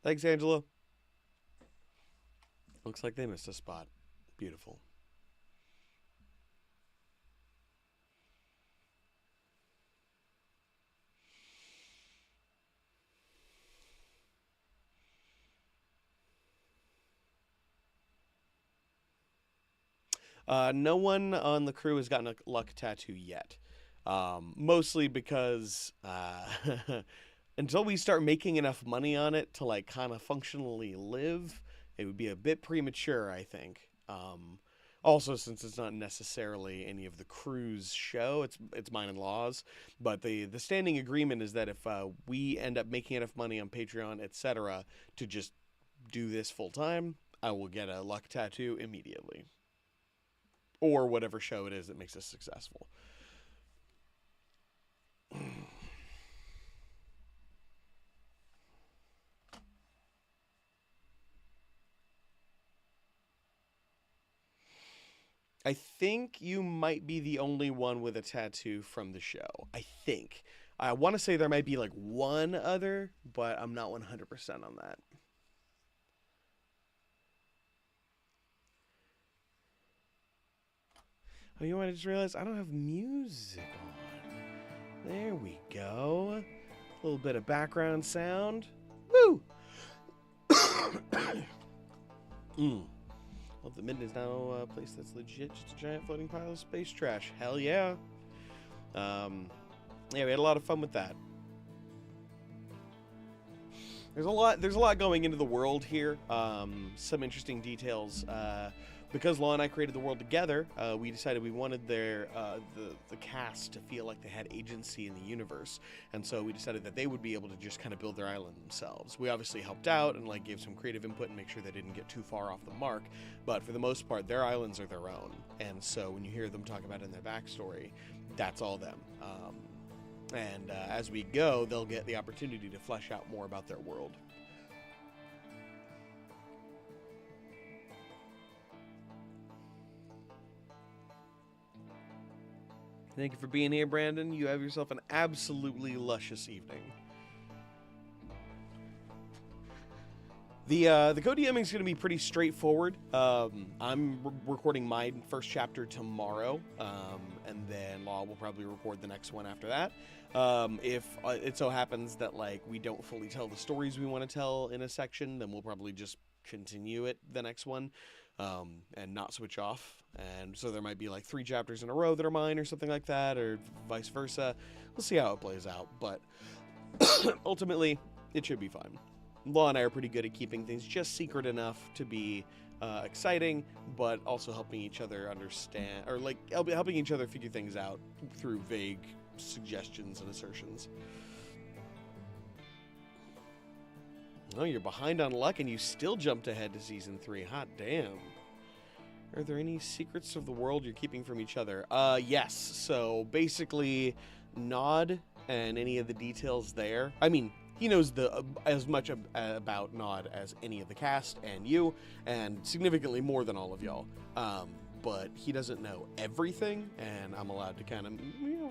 Speaker 1: Thanks, Angela. Looks like they missed a spot. Beautiful. No one on the crew has gotten a LUQ tattoo yet. Mostly because until we start making enough money on it to like kind of functionally live, it would be a bit premature, I think. Also, since it's not necessarily any of the crew's show, it's mine and Law's. But the standing agreement is that if we end up making enough money on Patreon, etc., to just do this full time, I will get a LUQ tattoo immediately. Or whatever show it is that makes us successful. I think you might be the only one with a tattoo from the show. I think. I want to say there might be like one other, but I'm not 100% on that. Oh, you know what? I just realized I don't have music on. There we go. A little bit of background sound. Woo! Well, the Midden is now a place that's legit just a giant floating pile of space trash. Hell yeah. Yeah, we had a lot of fun with that. There's a lot going into the world here. Some interesting details. Because Law and I created the world together, we decided we wanted the cast to feel like they had agency in the universe, and so we decided that they would be able to just kind of build their island themselves. We obviously helped out and like gave some creative input and make sure they didn't get too far off the mark, but for the most part, their islands are their own. And so when you hear them talk about it in their backstory, that's all them. And as we go, they'll get the opportunity to flesh out more about their world. Thank you for being here, Brandon. You have yourself an absolutely luscious evening. The co-DMing is going to be pretty straightforward. I'm recording my first chapter tomorrow, and then Law will probably record the next one after that. If it so happens that like we don't fully tell the stories we want to tell in a section, then we'll probably just continue it the next one. And not switch off. And so there might be like 3 chapters in a row that are mine or something like that, or vice versa. We'll see how it plays out, but ultimately it should be fun. Law and I are pretty good at keeping things just secret enough to be exciting, but also helping each other understand, or like helping each other figure things out through vague suggestions and assertions. Oh, you're behind on luck and you still jumped ahead to season 3. Hot damn. Are there any secrets of the world you're keeping from each other? Yes. So basically, Nod and any of the details there. I mean, he knows as much about Nod as any of the cast and you, and significantly more than all of y'all. But he doesn't know everything, and I'm allowed to kind of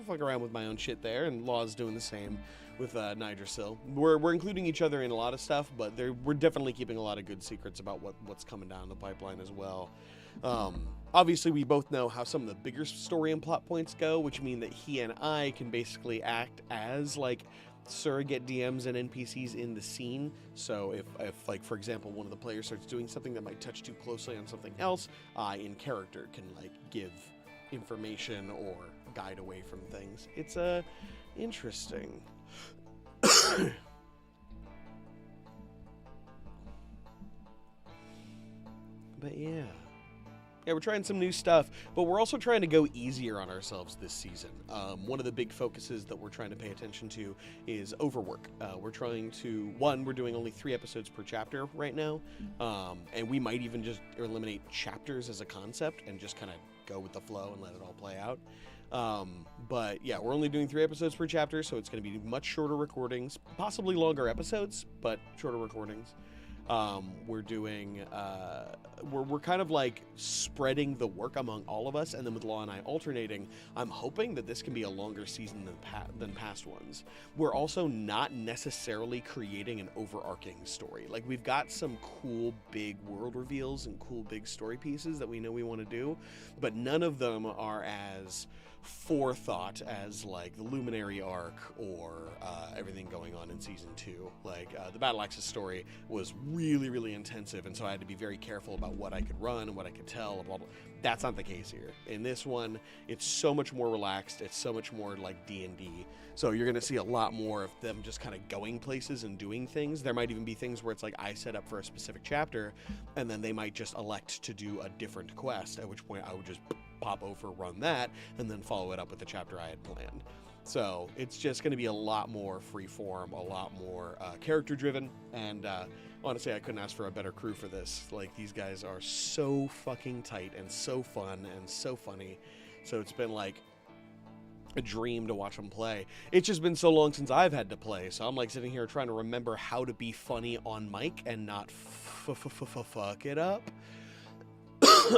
Speaker 1: fuck around with my own shit there, and Law's doing the same with Nigersil. We're including each other in a lot of stuff, but we're definitely keeping a lot of good secrets about what's coming down the pipeline as well. Obviously, we both know how some of the bigger story and plot points go, which mean that he and I can basically act as like surrogate DMs and NPCs in the scene. So if like, for example, one of the players starts doing something that might touch too closely on something else, I in character can like give information or guide away from things. It's interesting. But yeah, we're trying some new stuff, but we're also trying to go easier on ourselves this season. One of the big focuses that we're trying to pay attention to is overwork. We're trying to, we're doing only 3 episodes per chapter right now, and we might even just eliminate chapters as a concept and just kind of go with the flow and let it all play out. But yeah, we're only doing 3 episodes per chapter, so it's going to be much shorter recordings, possibly longer episodes, but shorter recordings. We're doing, we're kind of like spreading the work among all of us, and then with Law and I alternating, I'm hoping that this can be a longer season than past ones. We're also not necessarily creating an overarching story. Like, we've got some cool big world reveals and cool big story pieces that we know we want to do, but none of them are as forethought as like the Luminary arc or everything going on in season 2. Like the Battle Axis story was really, really intensive, and so I had to be very careful about what I could run and what I could tell. Blah, blah, blah. That's not the case here. In this one, it's so much more relaxed. It's so much more like D&D. So you're going to see a lot more of them just kind of going places and doing things. There might even be things where it's like I set up for a specific chapter, and then they might just elect to do a different quest, at which point I would just pop over, run that, and then follow it up with the chapter I had planned. So it's just going to be a lot more freeform, a lot more character-driven, and honestly, I couldn't ask for a better crew for this. Like, these guys are so fucking tight and so fun and so funny. So it's been like a dream to watch them play. It's just been so long since I've had to play, so I'm like sitting here trying to remember how to be funny on mic and not fuck it up.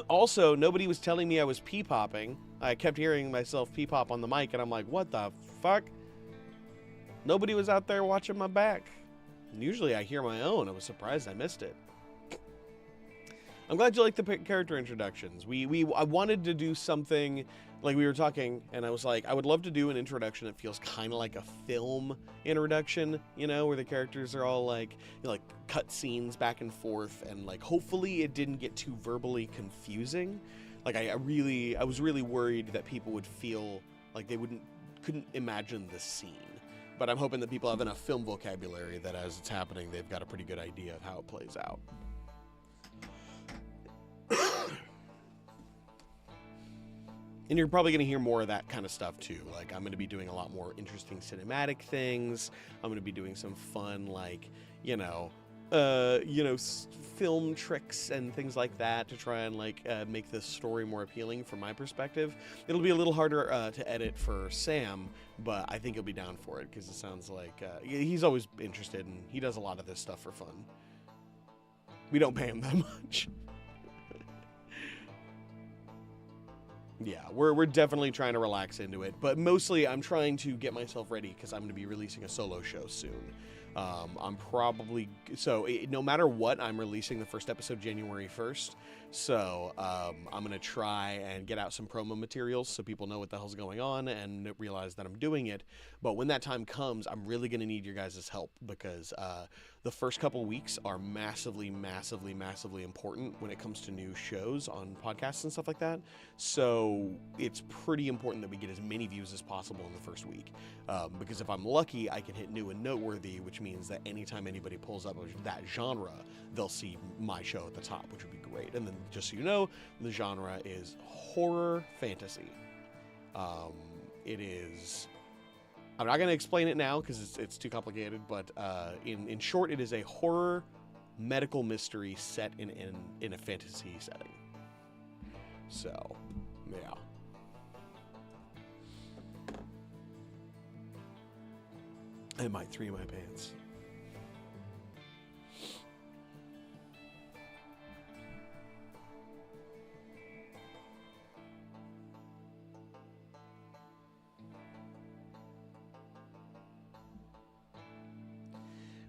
Speaker 1: Also, nobody was telling me I was pee-popping. I kept hearing myself pee-pop on the mic, and I'm like, what the fuck? Nobody was out there watching my back. And usually I hear my own. I was surprised I missed it. I'm glad you like the character introductions. I wanted to do something, like we were talking, and I was like, I would love to do an introduction that feels kind of like a film introduction, you know, where the characters are all like, you know, like cut scenes back and forth, and like hopefully it didn't get too verbally confusing. Like I was really worried that people would feel like they couldn't imagine the scene. But I'm hoping that people have enough film vocabulary that as it's happening, they've got a pretty good idea of how it plays out. And you're probably going to hear more of that kind of stuff too. Like I'm going to be doing a lot more interesting cinematic things. I'm going to be doing some fun, like, film tricks and things like that to try and like make the story more appealing from my perspective. It'll be a little harder to edit for Sam, but I think he'll be down for it because it sounds like he's always interested and he does a lot of this stuff for fun. We don't pay him that much. Yeah, we're definitely trying to relax into it, but mostly I'm trying to get myself ready because I'm going to be releasing a solo show soon. No matter what, I'm releasing the first episode January 1st. So I'm going to try and get out some promo materials so people know what the hell's going on and realize that I'm doing it. But when that time comes, I'm really going to need your guys' help because the first couple weeks are massively, massively, massively important when it comes to new shows on podcasts and stuff like that. So it's pretty important that we get as many views as possible in the first week. Because if I'm lucky, I can hit new and noteworthy, which means that anytime anybody pulls up that genre, they'll see my show at the top, which would be great. And then just so you know, the genre is horror fantasy. It is... I'm not going to explain it now because it's too complicated, but in short, it is a horror medical mystery set in a fantasy setting. So, yeah. I might three in my pants.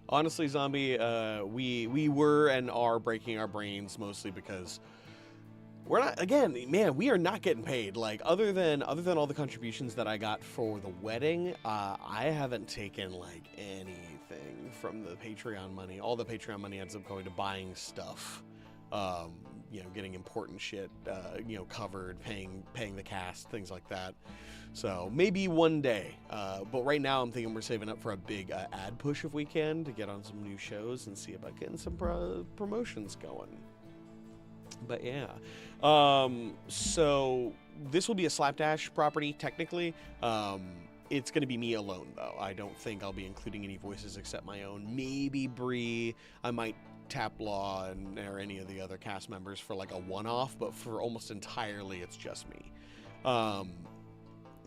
Speaker 1: Honestly, Zombie, we were and are breaking our brains mostly because we're not, again, man, we are not getting paid. Like, other than all the contributions that I got for the wedding, I haven't taken, like, anything from the Patreon money. All the Patreon money ends up going to buying stuff, getting important shit, covered, paying the cast, things like that. So maybe one day, but right now I'm thinking we're saving up for a big ad push if we can to get on some new shows and see about getting some promotions going. But yeah, so this will be a Slapdash property technically. It's going to be me alone though. I don't think I'll be including any voices except my own. Maybe Bree. I might tap Law or any of the other cast members for like a one-off, but for almost entirely it's just me.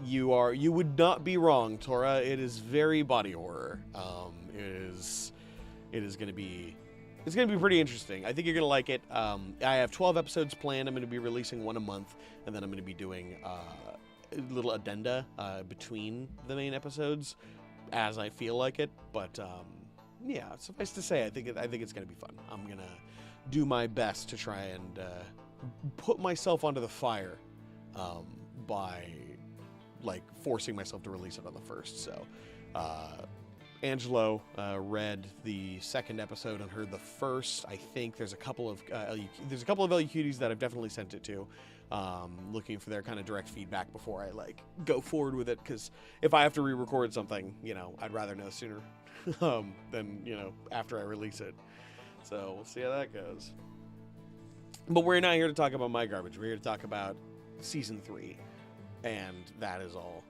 Speaker 1: You would not be wrong, Tora. It is very body horror. It is going to be pretty interesting. I think you're going to like it. I have 12 episodes planned. I'm going to be releasing one a month, and then I'm going to be doing little addenda between the main episodes as I feel like it. But yeah, suffice to say, I think it's going to be fun. I'm going to do my best to try and put myself onto the fire by like forcing myself to release it on the first. So Angelo read the second episode and heard the first. I think there's a couple of LUQs that I've definitely sent it to, looking for their kind of direct feedback before I like go forward with it, because if I have to re-record something, I'd rather know sooner than after I release it. So we'll see how that goes. But we're not here to talk about my garbage. We're here to talk about season 3. And that is all.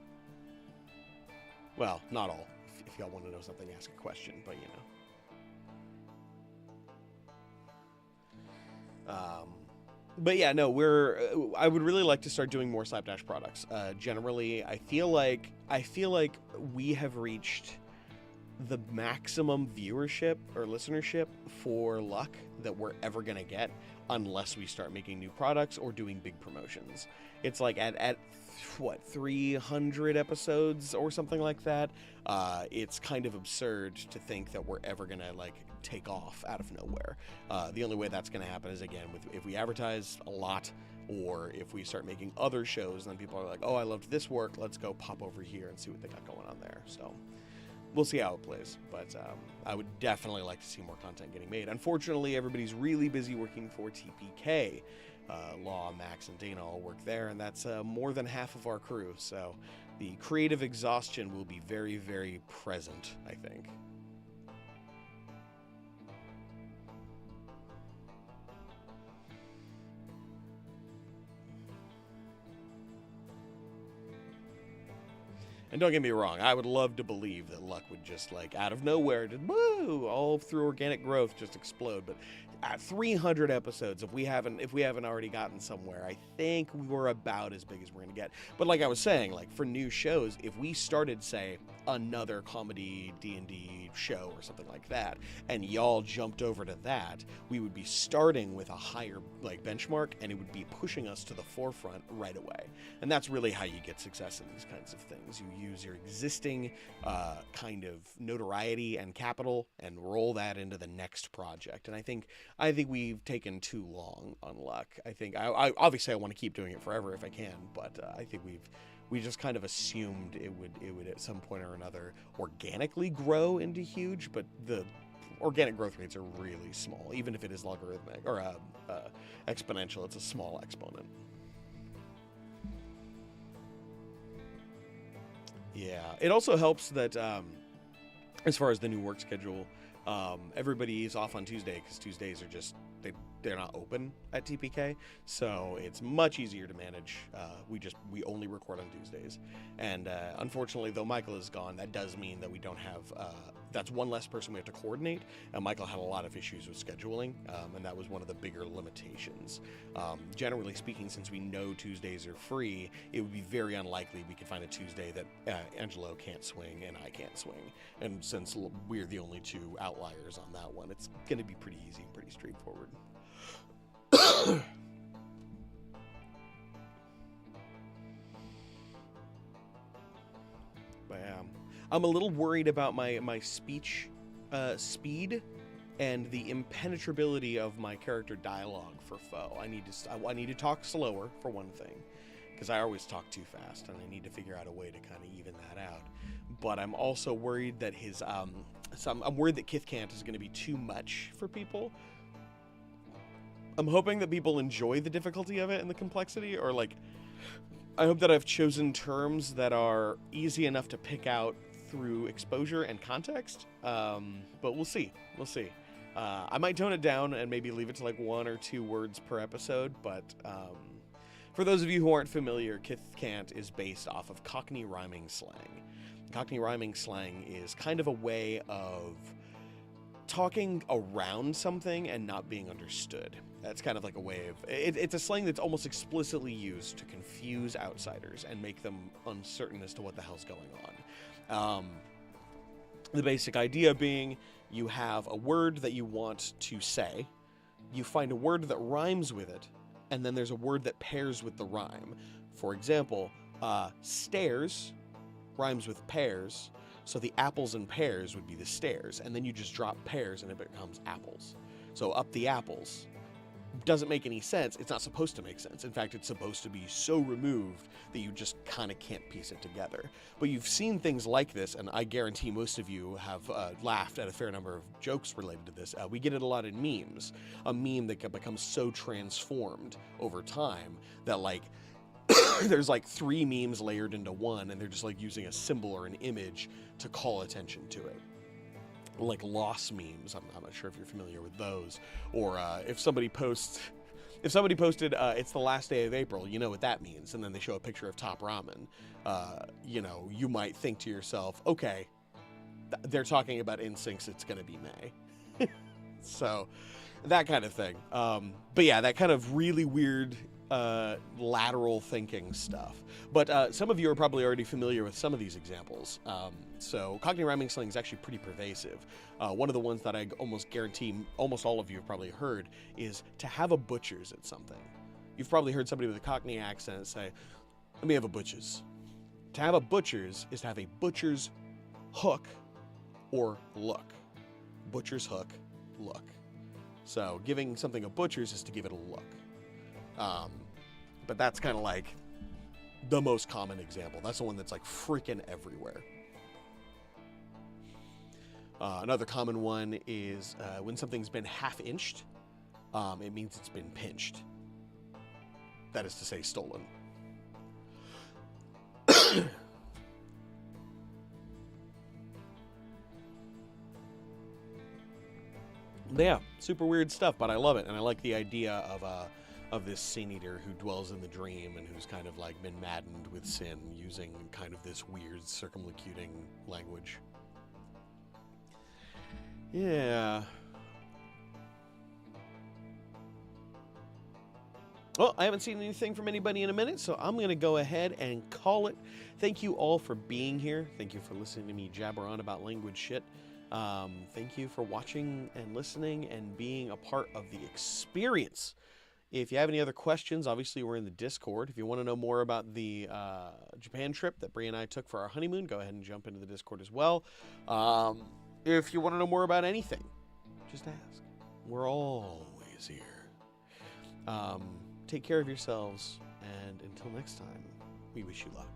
Speaker 1: Well, not all. If y'all want to know something, ask a question, but But yeah, no, I would really like to start doing more Slapdash products. Generally, I feel like we have reached the maximum viewership or listenership for LUQ that we're ever going to get unless we start making new products or doing big promotions. It's like at what, 300 episodes or something like that. It's kind of absurd to think that we're ever going to like take off out of nowhere. The only way that's going to happen is, again, if we advertise a lot, or if we start making other shows, and then people are like, oh, I loved this work, let's go pop over here and see what they got going on there. So we'll see how it plays, but I would definitely like to see more content getting made. Unfortunately, everybody's really busy working for TPK. Law, Max, and Dana all work there, and that's more than half of our crew, so the creative exhaustion will be very, very present, I think. And don't get me wrong, I would love to believe that LUQ would just, like, out of nowhere, just woo, all through organic growth, just explode. But at 300 episodes, if we haven't already gotten somewhere, I think we're about as big as we're gonna get. But like I was saying, like for new shows, if we started, say, another comedy D&D show or something like that, and y'all jumped over to that, we would be starting with a higher like benchmark, and it would be pushing us to the forefront right away. And that's really how you get success in these kinds of things. You use your existing kind of notoriety and capital and roll that into the next project. And I think we've taken too long on LUQ. I think I obviously I want to keep doing it forever if I can, but I think we just kind of assumed it would at some point or another organically grow into huge, but the organic growth rates are really small. Even if it is logarithmic or exponential, it's a small exponent. Yeah, it also helps that as far as the new work schedule, everybody is off on Tuesday because Tuesdays are just they're not open at TPK, so it's much easier to manage. We only record on Tuesdays, and unfortunately, though Michael is gone, that does mean that we don't have that's one less person we have to coordinate. And Michael had a lot of issues with scheduling, and that was one of the bigger limitations. Generally speaking, since we know Tuesdays are free, it would be very unlikely we could find a Tuesday that Angelo can't swing and I can't swing. And since we're the only two outliers on that one, it's going to be pretty easy and pretty straightforward. But I'm a little worried about my speech speed and the impenetrability of my character dialogue for Foe. I need to talk slower for one thing, because I always talk too fast, and I need to figure out a way to kind of even that out. But I'm also worried that I'm worried that Kithcant is going to be too much for people. I'm hoping that people enjoy the difficulty of it and the complexity, or like, I hope that I've chosen terms that are easy enough to pick out through exposure and context. But we'll see. We'll see. I might tone it down and maybe leave it to like 1 or 2 words per episode. But for those of you who aren't familiar, Kithcant is based off of Cockney rhyming slang. Cockney rhyming slang is kind of a way of talking around something and not being understood. That's kind of like a way of... It's a slang that's almost explicitly used to confuse outsiders and make them uncertain as to what the hell's going on. The basic idea being you have a word that you want to say, you find a word that rhymes with it, and then there's a word that pairs with the rhyme. For example, stairs rhymes with pears, so the apples and pears would be the stairs, and then you just drop pears and it becomes apples. So up the apples. Doesn't make any sense. It's not supposed to make sense. In fact, it's supposed to be so removed that you just kind of can't piece it together. But you've seen things like this, and I guarantee most of you have laughed at a fair number of jokes related to this. We get it a lot in memes. A meme that becomes so transformed over time that, like, there's like 3 memes layered into one, and they're just like using a symbol or an image to call attention to it. Like loss memes. I'm not sure if you're familiar with those. Or if somebody posted, it's the last day of April, you know what that means. And then they show a picture of Top Ramen. You might think to yourself, okay, they're talking about NSYNC's It's Gonna Be May. So that kind of thing. But yeah, that kind of really weird lateral thinking stuff. But some of you are probably already familiar with some of these examples. So Cockney rhyming slang is actually pretty pervasive. One of the ones that I almost guarantee almost all of you have probably heard is to have a butcher's at something. You've probably heard somebody with a Cockney accent say, let me have a butcher's. To have a butcher's is to have a butcher's hook or look. Butcher's hook, look. So giving something a butcher's is to give it a look. But that's kind of like the most common example. That's the one that's like freaking everywhere. Another common one is when something's been half-inched, it means it's been pinched. That is to say, stolen. Yeah, super weird stuff, but I love it, and I like the idea of this sin eater who dwells in the dream and who's kind of like been maddened with sin, using kind of this weird circumlocuting language. Yeah. Well, I haven't seen anything from anybody in a minute, so I'm going to go ahead and call it. Thank you all for being here. Thank you for listening to me jabber on about language shit. Thank you for watching and listening and being a part of the experience. If you have any other questions, obviously we're in the Discord. If you want to know more about the Japan trip that Bree and I took for our honeymoon, go ahead and jump into the Discord as well. If you want to know more about anything, just ask. We're always here. Take care of yourselves, and until next time, we wish you luck.